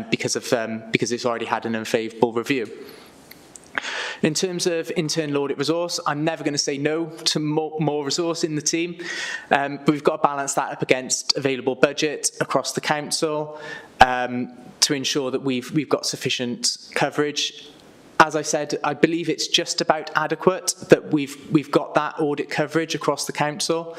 because it's already had an unfavourable review. In terms of internal audit resource, I'm never going to say no to more resource in the team, but we've got to balance that up against available budget across the council to ensure that we've got sufficient coverage. As I said, I believe it's just about adequate that we've got that audit coverage across the council.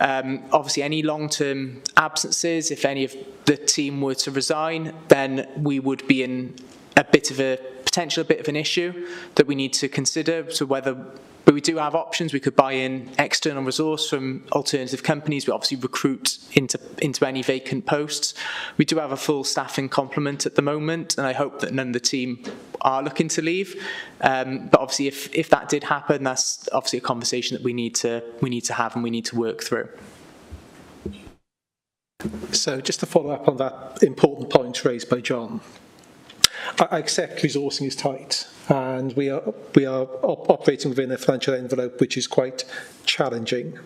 Obviously, any long-term absences, if any of the team were to resign, then we would be in a bit of an issue that we need to consider. So but we do have options. We could buy in external resource from alternative companies. We obviously recruit into any vacant posts. We do have a full staffing complement at the moment, and I hope that none of the team are looking to leave. But obviously, if that did happen, that's obviously a conversation that we need to have and we need to work through. So just to follow up on that important point raised by John, I accept resourcing is tight, and we are operating within a financial envelope which is quite challenging.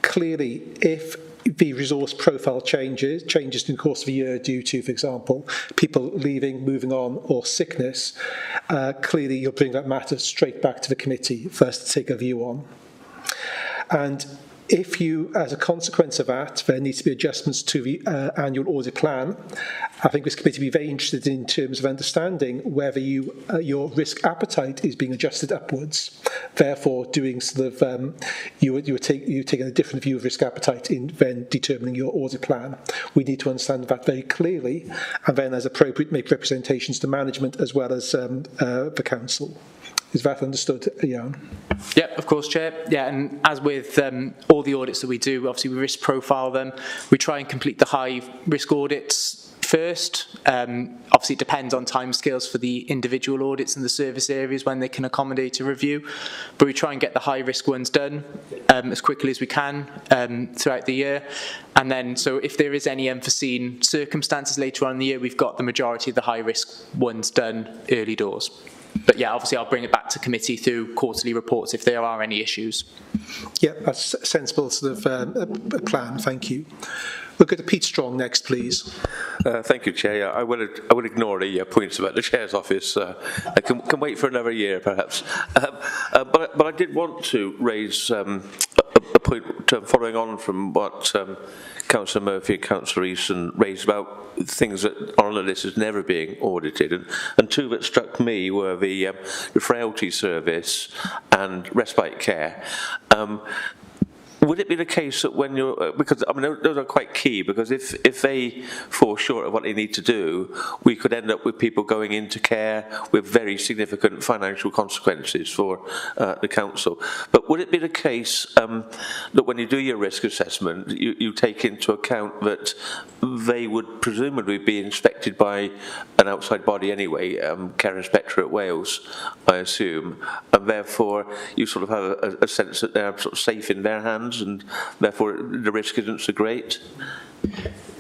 Clearly, if the resource profile changes in the course of a year due to, for example, people leaving, moving on, or sickness, clearly you'll bring that matter straight back to the committee for us to take a view on. And If you, as a consequence of that, there needs to be adjustments to the annual audit plan, I think this committee will be very interested in terms of understanding whether your risk appetite is being adjusted upwards. Therefore, doing sort of you're taking a different view of risk appetite in then determining your audit plan. We need to understand that very clearly, and then, as appropriate, make representations to management as well as the council. Is that understood, Jan? Yeah, of course, Chair. Yeah, and as with all the audits that we do, obviously we risk profile them. We try and complete the high risk audits first. Obviously it depends on timescales for the individual audits and the service areas when they can accommodate a review, but we try and get the high risk ones done as quickly as we can throughout the year. And then, so if there is any unforeseen circumstances later on in the year, we've got the majority of the high risk ones done early doors. But yeah, obviously I'll bring it back to committee through quarterly reports if there are any issues. Yeah, that's a sensible sort of plan, thank you. We'll go to Pete Strong next, please. Thank you, Chair. I will ignore the points about the Chair's office. I can wait for another year, perhaps. But I did want to raise a point following on from what Councillor Murphy and Councillor Easton raised about things that are on the list as never being audited. And two that struck me were the frailty service and respite care. Would it be the case that when you're, because I mean those are quite key, because if they fall short of what they need to do, we could end up with people going into care with very significant financial consequences for the council. But would it be the case that when you do your risk assessment, you take into account that they would presumably be inspected by an outside body anyway, Care Inspectorate Wales, I assume, and therefore you sort of have a sense that they're sort of safe in their hands, and therefore the risk isn't so great?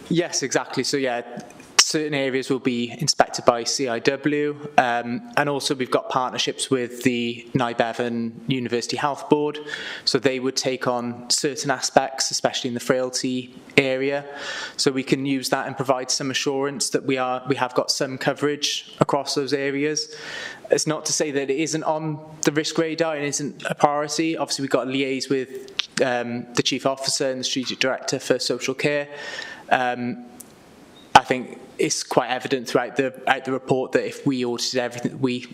Yes, exactly. So yeah, certain areas will be inspected by CIW, and also we've got partnerships with the Nibevern University Health Board, so they would take on certain aspects, especially in the frailty area, so we can use that and provide some assurance that we have got some coverage across those areas. It's not to say that it isn't on the risk radar and isn't a priority. Obviously we've got to liaise with the Chief Officer and the Strategic Director for Social Care. I think it's quite evident throughout the report that if we audited everything that we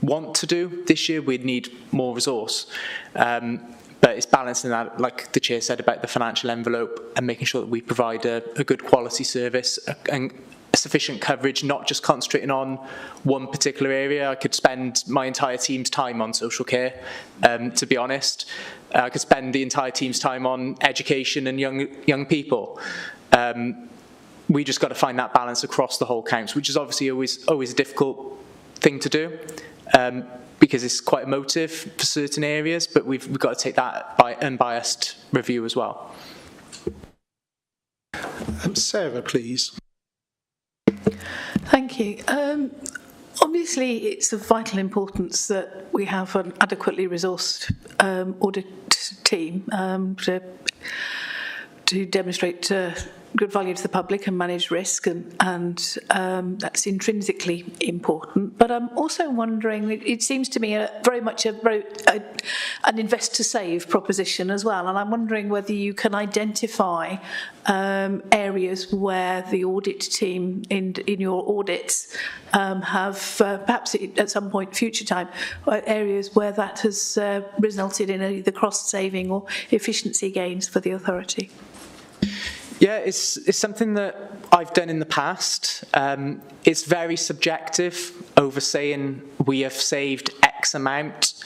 want to do this year, we'd need more resource. But it's balancing that, like the Chair said, about the financial envelope and making sure that we provide a good quality service and sufficient coverage, not just concentrating on one particular area. I could spend my entire team's time on social care, to be honest. I could spend the entire team's time on education and young people. We just got to find that balance across the whole council, which is obviously always a difficult thing to do, because it's quite emotive for certain areas, but we've got to take that by unbiased review as well. Sarah, please. Thank you. Obviously, it's of vital importance that we have an adequately resourced audit team to demonstrate good value to the public and manage risk, and that's intrinsically important. But I'm also wondering, it seems to me very much an invest to save proposition as well, and I'm wondering whether you can identify areas where the audit team in your audits have perhaps at some point future time areas where that has resulted in either cost saving or efficiency gains for the authority. Yeah, it's something that I've done in the past. It's very subjective over saying we have saved X amount.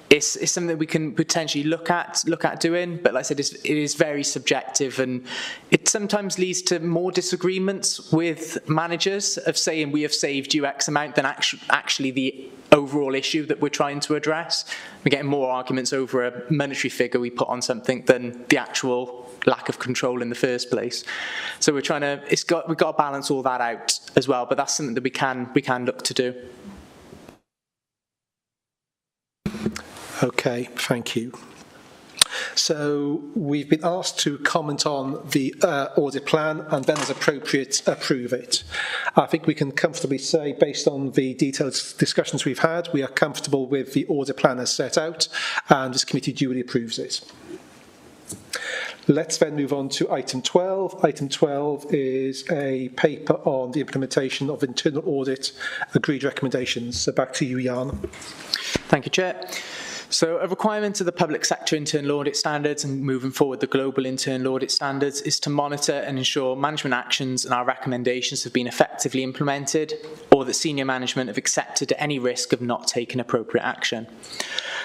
It's something that we can potentially look at doing, but like I said, it is very subjective, and it sometimes leads to more disagreements with managers of saying we have saved you X amount than actually the overall issue that we're trying to address. We're getting more arguments over a monetary figure we put on something than the actual lack of control in the first place. So we're trying to, we've got to balance all that out as well, but that's something that we can look to do. Okay, thank you. So we've been asked to comment on the audit plan and then, as appropriate, approve it. I think we can comfortably say, based on the detailed discussions we've had, we are comfortable with the audit plan as set out, and this committee duly approves it. Let's then move on to item 12. Item 12 is a paper on the implementation of internal audit agreed recommendations. So back to you, Jan. Thank you, Chair. So a requirement of the public sector internal audit standards and moving forward the global internal audit standards is to monitor and ensure management actions and our recommendations have been effectively implemented, or that senior management have accepted any risk of not taking appropriate action.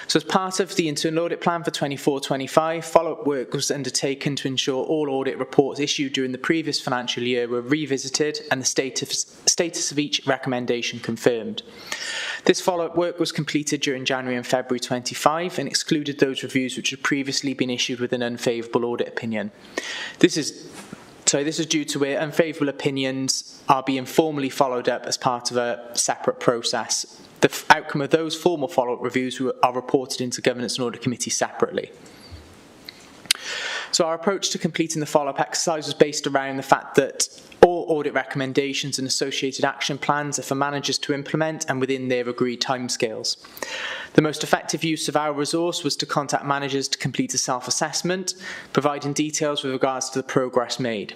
So as part of the internal audit plan for 24-25, follow-up work was undertaken to ensure all audit reports issued during the previous financial year were revisited and the status of each recommendation confirmed. This follow-up work was completed during January and February 25 and excluded those reviews which had previously been issued with an unfavourable audit opinion. This is due to where unfavourable opinions are being formally followed up as part of a separate process. The outcome of those formal follow-up reviews are reported into Governance and Audit Committee separately. So our approach to completing the follow-up exercise was based around the fact that all audit recommendations and associated action plans are for managers to implement and within their agreed timescales. The most effective use of our resource was to contact managers to complete a self-assessment, providing details with regards to the progress made.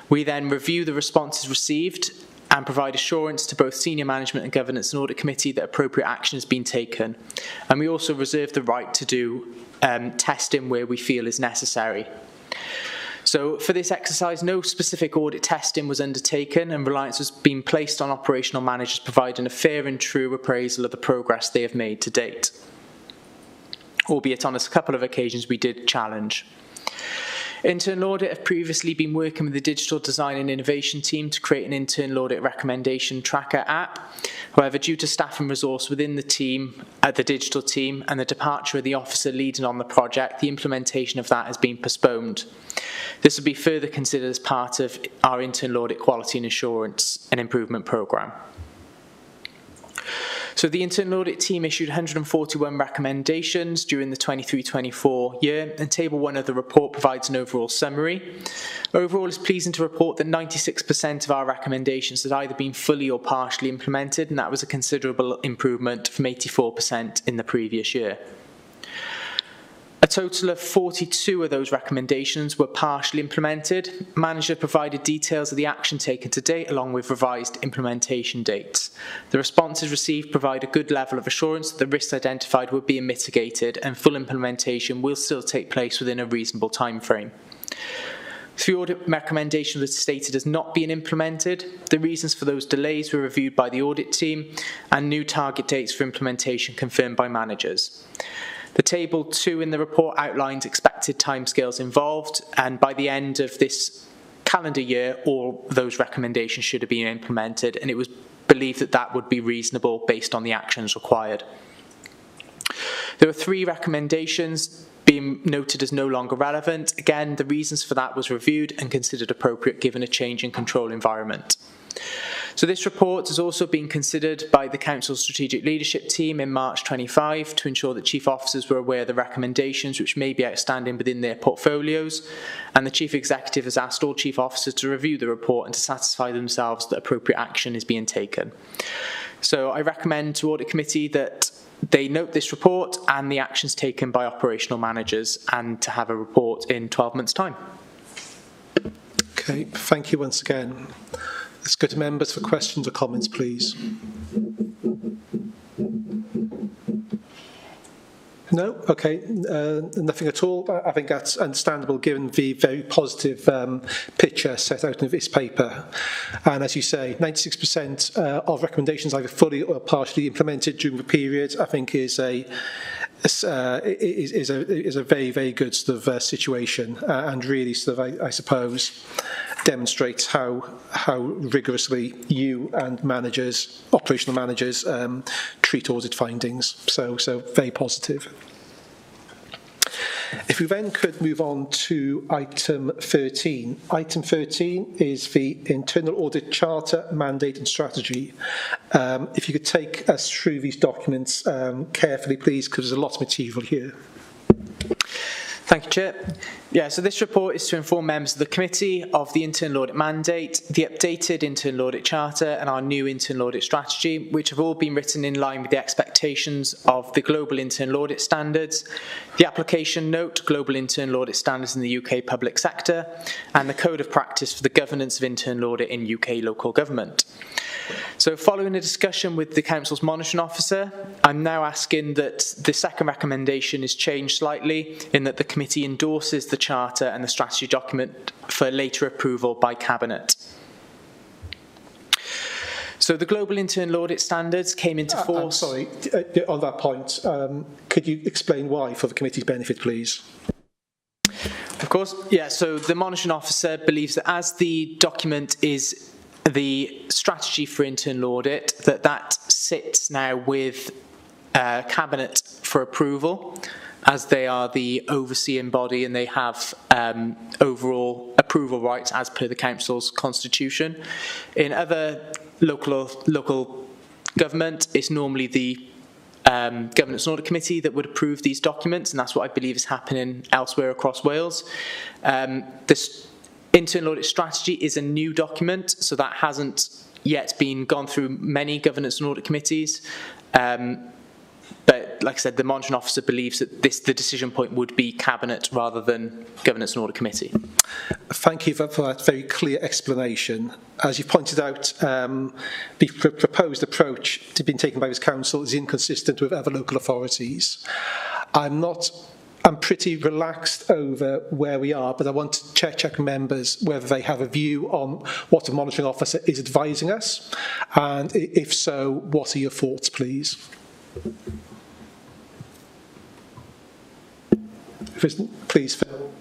We then review the responses received and provide assurance to both senior management and Governance and Audit Committee that appropriate action has been taken. And we also reserve the right to do testing where we feel is necessary. So for this exercise, no specific audit testing was undertaken and reliance has been placed on operational managers providing a fair and true appraisal of the progress they have made to date. Albeit on a couple of occasions we did challenge. Internal Audit have previously been working with the Digital Design and Innovation team to create an internal audit recommendation tracker app. However, due to staff and resource within the team, the digital team, and the departure of the officer leading on the project, the implementation of that has been postponed. This will be further considered as part of our internal audit quality and assurance and improvement programme. So the internal audit team issued 141 recommendations during the 23-24 year, and Table 1 of the report provides an overall summary. Overall, it's pleasing to report that 96% of our recommendations had either been fully or partially implemented, and that was a considerable improvement from 84% in the previous year. A total of 42 of those recommendations were partially implemented. Manager provided details of the action taken to date along with revised implementation dates. The responses received provide a good level of assurance that the risks identified were being mitigated and full implementation will still take place within a reasonable time frame. The audit recommendation was stated as not being implemented. The reasons for those delays were reviewed by the audit team and new target dates for implementation confirmed by managers. The Table 2 in the report outlines expected timescales involved, and by the end of this calendar year, all those recommendations should have been implemented, and it was believed that that would be reasonable based on the actions required. There were 3 recommendations being noted as no longer relevant. Again, the reasons for that was reviewed and considered appropriate given a change in control environment. So this report has also been considered by the Council's Strategic Leadership Team in March 25 to ensure that Chief Officers were aware of the recommendations which may be outstanding within their portfolios, and the Chief Executive has asked all Chief Officers to review the report and to satisfy themselves that appropriate action is being taken. So I recommend to Audit Committee that they note this report and the actions taken by operational managers and to have a report in 12 months' time. Okay, thank you once again. Let's go to members for questions or comments, please. No? Okay, nothing at all. I think that's understandable given the very positive picture set out in this paper. And as you say, 96% of recommendations either fully or partially implemented during the period, I think is a very, very good sort of situation, and really sort of, I suppose, demonstrates how rigorously you and managers, operational managers, treat audit findings. So very positive. If we then could move on to item 13. Item 13 is the Internal Audit Charter, Mandate and Strategy. If you could take us through these documents carefully, please, because there's a lot of material here. Thank you, Chair. Yeah, so this report is to inform members of the committee of the internal audit mandate, the updated internal audit charter and our new internal audit strategy, which have all been written in line with the expectations of the global internal audit standards, the application note, global internal audit standards in the UK public sector, and the code of practice for the governance of internal audit in UK local government. So following a discussion with the Council's monitoring officer, I'm now asking that the second recommendation is changed slightly in that the committee endorses the charter and the strategy document for later approval by Cabinet. So the global internal audit standards came into force... I'm sorry, on that point, could you explain why for the committee's benefit, please? Of course, yeah, so the monitoring officer believes that as the document is the strategy for internal audit, that sits now with Cabinet for approval, as they are the overseeing body and they have overall approval rights as per the Council's constitution. In other local government, it's normally the Governance and Audit Committee that would approve these documents, and that's what I believe is happening elsewhere across Wales. This internal audit strategy is a new document, so that hasn't yet been gone through many governance and audit committees. But like I said, the monitoring officer believes that the decision point would be Cabinet rather than Governance and Audit Committee. Thank you for that very clear explanation. As you pointed out, the proposed approach to being taken by this council is inconsistent with other local authorities. I'm pretty relaxed over where we are, but I want to check members whether they have a view on what the monitoring officer is advising us, and if so, what are your thoughts, please? Please, Phil.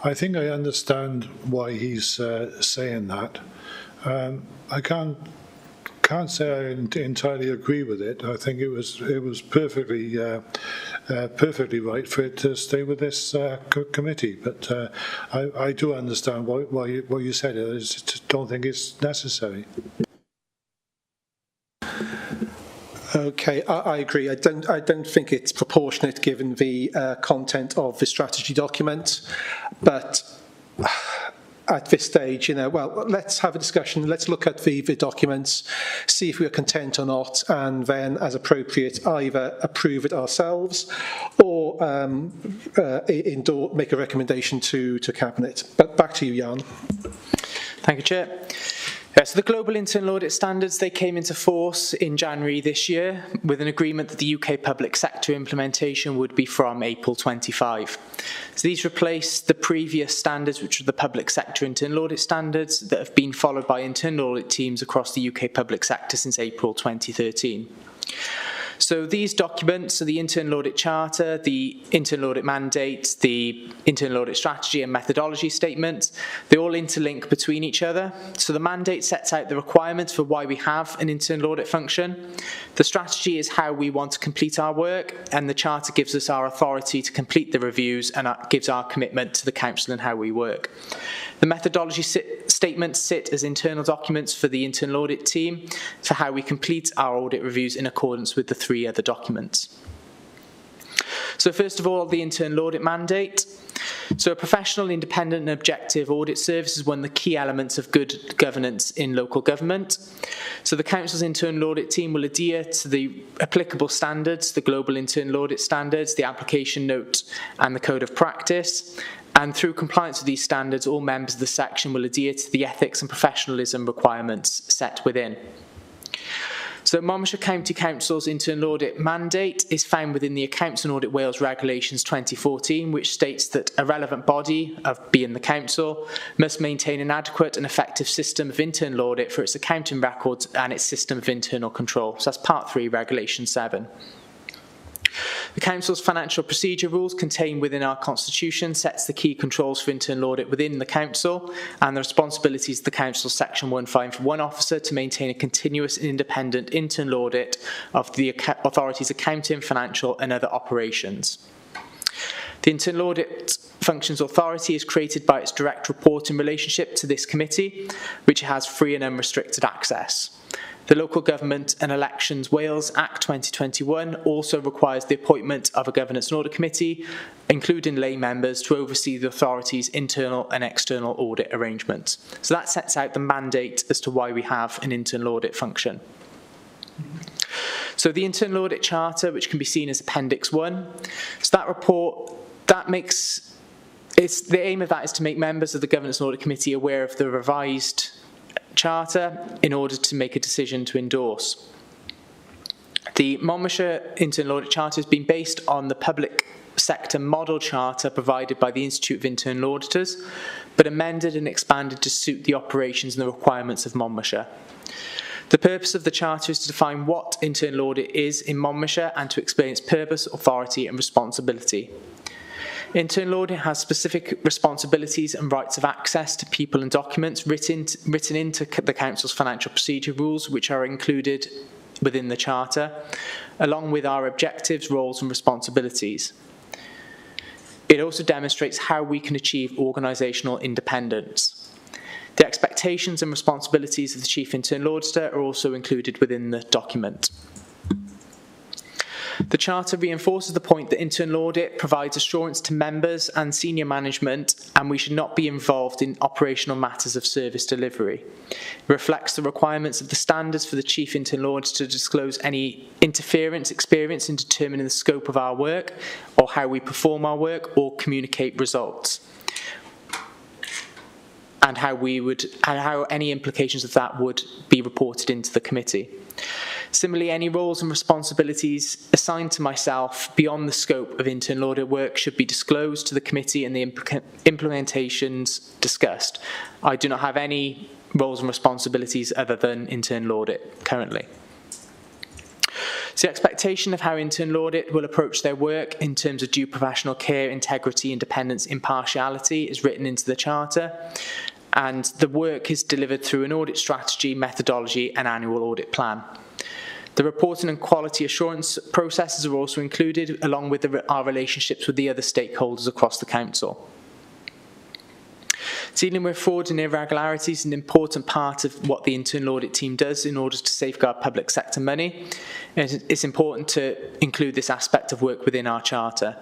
I think I understand why he's saying that. I can't say I entirely agree with it. I think it was perfectly right for it to stay with this committee. But I do understand why you said it. I just don't think it's necessary. Okay, I agree. I don't think it's proportionate given the content of the strategy document, but at this stage, well, let's have a discussion. Let's look at the documents, see if we are content or not, and then, as appropriate, either approve it ourselves or make a recommendation to Cabinet. But back to you, Jan. Thank you, Chair. So the global internal audit standards, they came into force in January this year with an agreement that the UK public sector implementation would be from April 25. So these replace the previous standards, which are the public sector internal audit standards that have been followed by internal audit teams across the UK public sector since April 2013. So these documents, so the internal audit charter, the internal audit mandate, the internal audit strategy and methodology statement, they all interlink between each other. So the mandate sets out the requirements for why we have an internal audit function. The strategy is how we want to complete our work, and the charter gives us our authority to complete the reviews and gives our commitment to the council and how we work. The methodology statements sit as internal documents for the internal audit team for how we complete our audit reviews in accordance with the three other documents. So first of all, the internal audit mandate. So a professional, independent and objective audit service is one of the key elements of good governance in local government. So the Council's internal audit team will adhere to the applicable standards, the global internal audit standards, the application note and the code of practice. And through compliance with these standards, all members of the section will adhere to the ethics and professionalism requirements set within. So Monmouthshire County Council's internal audit mandate is found within the Accounts and Audit Wales Regulations 2014, which states that a relevant body, being the Council, must maintain an adequate and effective system of internal audit for its accounting records and its system of internal control. So that's Part 3, Regulation 7. The Council's financial procedure rules contained within our Constitution sets the key controls for internal audit within the Council and the responsibilities of the Council's Section 1541 officer to maintain a continuous and independent internal audit of the authority's accounting, financial and other operations. The Internal Audit Functions Authority is created by its direct reporting relationship to this committee, which has free and unrestricted access. The Local Government and Elections Wales Act 2021 also requires the appointment of a Governance and Audit Committee, including lay members, to oversee the authority's internal and external audit arrangements. So that sets out the mandate as to why we have an internal audit function. So the Internal Audit Charter, which can be seen as Appendix 1, so that report, the aim of that is to make members of the Governance and Audit Committee aware of the revised Charter in order to make a decision to endorse. The Monmouthshire Internal Audit Charter has been based on the public sector model charter provided by the Institute of Internal Auditors, but amended and expanded to suit the operations and the requirements of Monmouthshire. The purpose of the Charter is to define what internal audit is in Monmouthshire and to explain its purpose, authority and responsibility. Internal audit has specific responsibilities and rights of access to people and documents written into the Council's financial procedure rules, which are included within the Charter, along with our objectives, roles and responsibilities. It also demonstrates how we can achieve organisational independence. The expectations and responsibilities of the Chief Internal Auditor are also included within the document. The Charter reinforces the point that internal audit provides assurance to members and senior management, and we should not be involved in operational matters of service delivery. It reflects the requirements of the standards for the Chief Internal Auditor to disclose any interference experience in determining the scope of our work, or how we perform our work, or communicate results, and how any implications of that would be reported into the committee. Similarly, any roles and responsibilities assigned to myself beyond the scope of internal audit work should be disclosed to the committee and the implementations discussed. I do not have any roles and responsibilities other than internal audit currently. So the expectation of how internal audit will approach their work in terms of due professional care, integrity, independence, impartiality is written into the Charter, and the work is delivered through an audit strategy, methodology and annual audit plan. The reporting and quality assurance processes are also included, along with our relationships with the other stakeholders across the Council. Dealing with fraud and irregularities is an important part of what the internal audit team does in order to safeguard public sector money. And it's important to include this aspect of work within our Charter.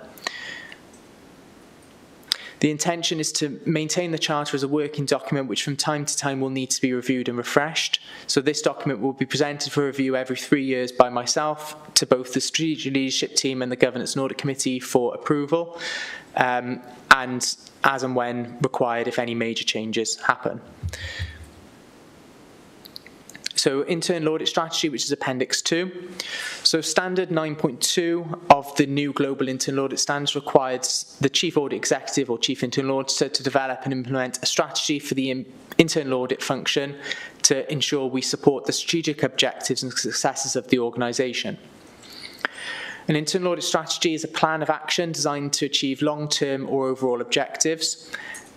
The intention is to maintain the Charter as a working document which from time to time will need to be reviewed and refreshed. So this document will be presented for review every 3 years by myself to both the Strategic Leadership Team and the Governance and Audit Committee for approval, and as and when required if any major changes happen. So internal audit strategy, which is Appendix 2. So standard 9.2 of the new global internal audit standards requires the Chief Audit Executive or Chief Internal Auditor to develop and implement a strategy for the internal audit function to ensure we support the strategic objectives and successes of the organisation. An internal audit strategy is a plan of action designed to achieve long-term or overall objectives,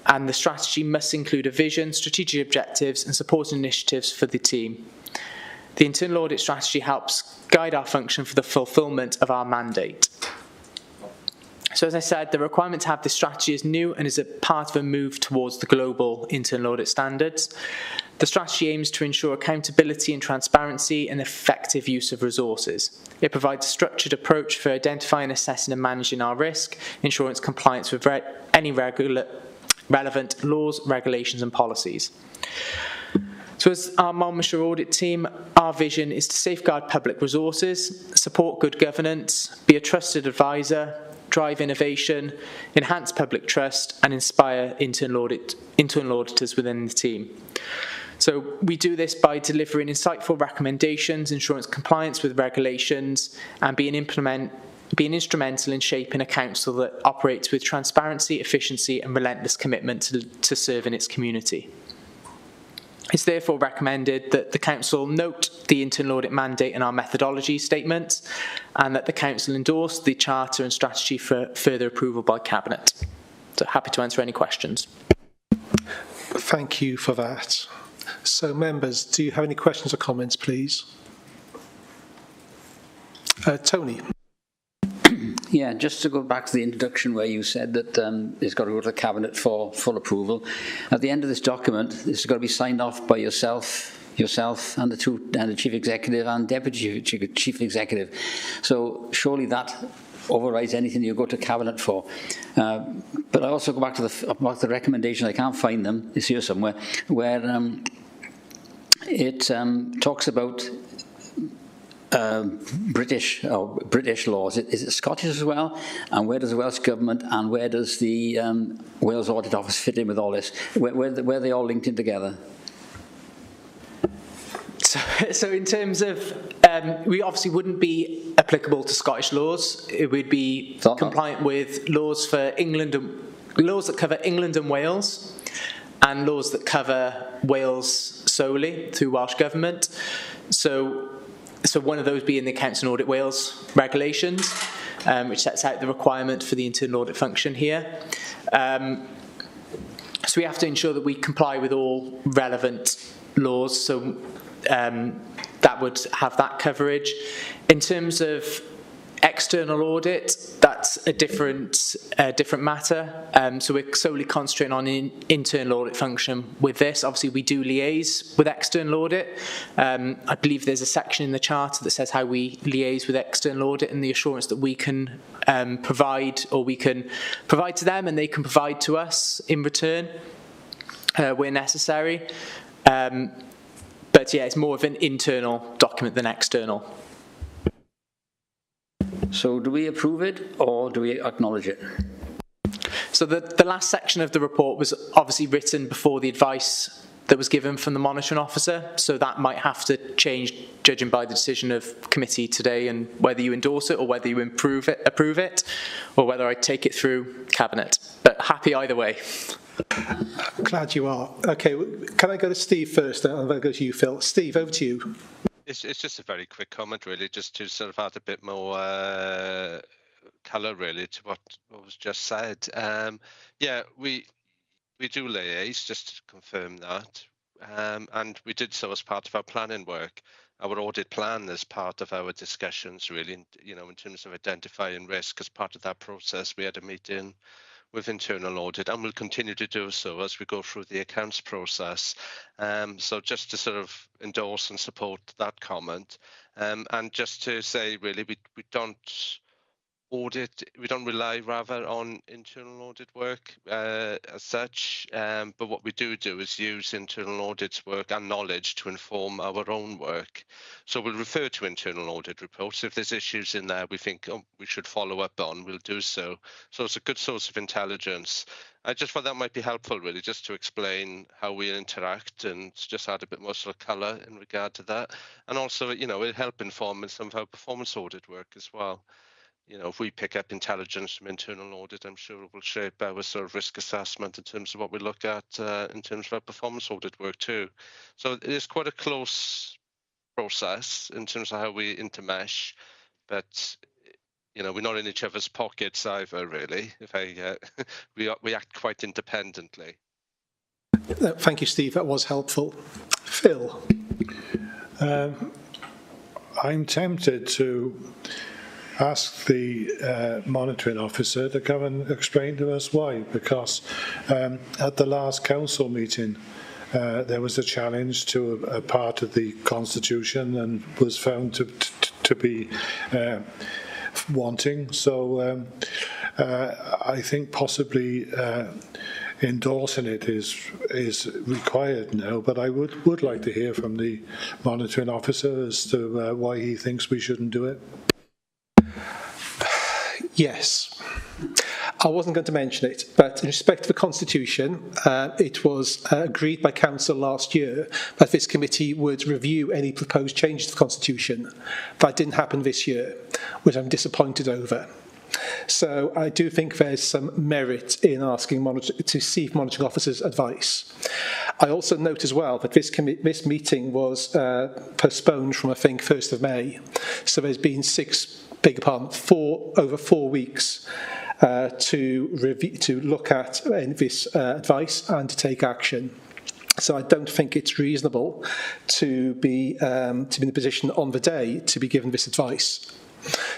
and the strategy must include a vision, strategic objectives and supporting initiatives for the team. The internal audit strategy helps guide our function for the fulfilment of our mandate. So as I said, the requirement to have this strategy is new and is a part of a move towards the global internal audit standards. The strategy aims to ensure accountability and transparency and effective use of resources. It provides a structured approach for identifying, assessing and managing our risk, ensuring its compliance with any relevant laws, regulations and policies. So as our Monmouthshire audit team, our vision is to safeguard public resources, support good governance, be a trusted advisor, drive innovation, enhance public trust and inspire internal auditors within the team. So we do this by delivering insightful recommendations, ensuring compliance with regulations and being instrumental in shaping a council that operates with transparency, efficiency and relentless commitment to serving its community. It's therefore recommended that the Council note the internal audit mandate in our methodology statements and that the Council endorse the Charter and strategy for further approval by Cabinet. So happy to answer any questions. Thank you for that. So members, do you have any questions or comments, please? Tony. Yeah, just to go back to the introduction where you said that it's got to go to the Cabinet for full approval. At the end of this document, this has got to be signed off by yourself, yourself and the chief executive and deputy chief executive. So surely that overrides anything you go to cabinet for. But I also go back to the recommendation. I can't find them. It's here somewhere, where it talks about British laws. Is it Scottish as well? And where does the Welsh Government and where does the Wales Audit Office fit in with all this? Where are they all linked in together? So in terms of, we obviously wouldn't be applicable to Scottish laws. It would be compliant with laws for laws that cover England and Wales, and laws that cover Wales solely through Welsh Government. So one of those being the Accounts and Audit Wales regulations, which sets out the requirement for the internal audit function here. So we have to ensure that we comply with all relevant laws. So that would have that coverage. In terms of external audit, that's a different matter. So we're solely concentrating on internal audit function with this. Obviously, we do liaise with external audit. I believe there's a section in the charter that says how we liaise with external audit and the assurance that we can provide to them and they can provide to us in return where necessary. But yeah, it's more of an internal document than external. So do we approve it or do we acknowledge it? So the last section of the report was obviously written before the advice that was given from the monitoring officer, so that might have to change judging by the decision of committee today and whether you endorse it or whether you approve it, or whether I take it through cabinet. But happy either way. Glad you are. Okay, can I go to Steve first, and then I'll go to you, Phil. Steve, over to you. It's just a very quick comment, really, just to sort of add a bit more colour, really, to what was just said. Yeah, we do liaise, just to confirm that, and we did so as part of our planning work. Our audit plan is part of our discussions, really, in terms of identifying risk. As part of that process, we had a meeting with internal audit, and we'll continue to do so as we go through the accounts process. So just to sort of endorse and support that comment, and just to say, really, we don't rely rather on internal audit work as such, but what we do is use internal audit's work and knowledge to inform our own work. So we'll refer to internal audit reports. If there's issues in there we think we should follow up on, we'll do so. So it's a good source of intelligence. I just thought that might be helpful, really, just to explain how we interact and just add a bit more sort of colour in regard to that. And also, it'll help inform in some of our performance audit work as well. If we pick up intelligence from internal audit, I'm sure it will shape our sort of risk assessment in terms of what we look at in terms of our performance audit work too. So it is quite a close process in terms of how we intermesh, but we're not in each other's pockets either, really. We act quite independently. Thank you, Steve. That was helpful. Phil, I'm tempted to ask the monitoring officer to come and explain to us why, because at the last council meeting there was a challenge to a part of the constitution and was found to be wanting. So I think possibly endorsing it is required now, but I would like to hear from the monitoring officer as to why he thinks we shouldn't do it. Yes. I wasn't going to mention it, but in respect to the Constitution, it was agreed by Council last year that this committee would review any proposed changes to the Constitution. That didn't happen this year, which I'm disappointed over. So I do think there's some merit in asking to seek monitoring officers' advice. I also note as well that this meeting was postponed from, I think, 1st of May. So there's been over 4 weeks to look at this advice and to take action. So I don't think it's reasonable to be in a position on the day to be given this advice.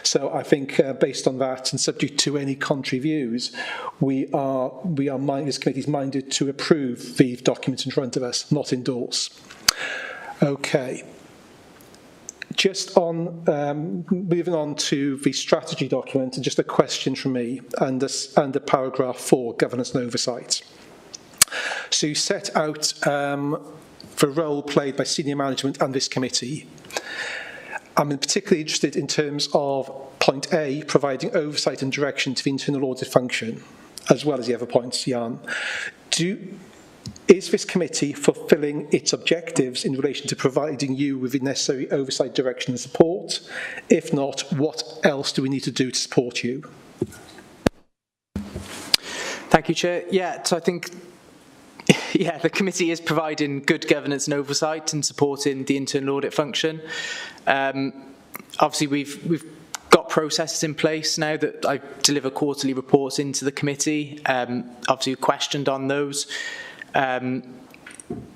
So I think based on that and subject to any contrary views, this committee is minded to approve the documents in front of us, not endorse. Okay. Just on moving on to the strategy document, and just a question from me under paragraph 4, governance and oversight. So you set out the role played by senior management and this committee. I'm particularly interested in terms of point A, providing oversight and direction to the internal audit function, as well as the other points, Jan. Is this committee fulfilling its objectives in relation to providing you with the necessary oversight, direction and support? If not, what else do we need to do to support you? Thank you, Chair. Yeah, so I think the committee is providing good governance and oversight and supporting the internal audit function. Obviously, we've got processes in place now that I deliver quarterly reports into the committee. Obviously, we've questioned on those.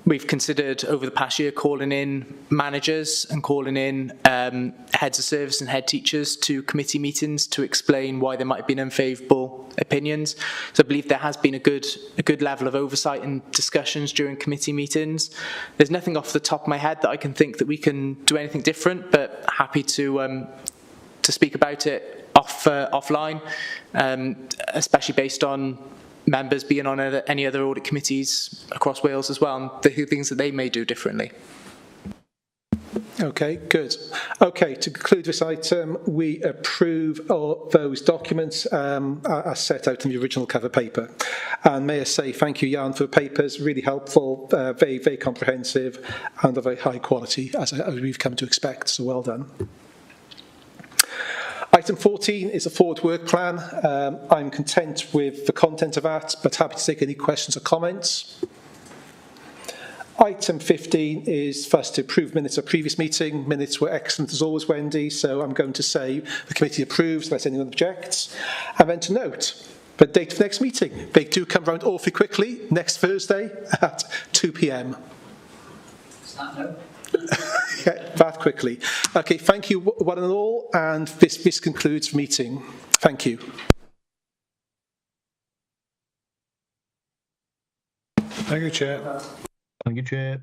We've considered over the past year calling in managers and calling in heads of service and head teachers to committee meetings to explain why there might have been unfavourable opinions. So I believe there has been a good level of oversight and discussions during committee meetings. There's nothing off the top of my head that I can think that we can do anything different, but happy to speak about it offline, especially based on members being on any other audit committees across Wales as well, and the things that they may do differently. Okay, good. Okay, to conclude this item, we approve all those documents as set out in the original cover paper. And may I say thank you, Jan, for the papers, really helpful, very, very comprehensive, and of very high quality, as we've come to expect, so well done. Item 14 is a forward work plan. I'm content with the content of that, but happy to take any questions or comments. Item 15 is for us to approve minutes of previous meeting. Minutes were excellent as always, Wendy, so I'm going to say the committee approves unless anyone objects. And then to note the date of the next meeting. They do come round awfully quickly, next Thursday at 2 p.m. Yeah, that quickly. Okay, thank you one and all, and this concludes the meeting. Thank you. Thank you, Chair. Thank you, Chair.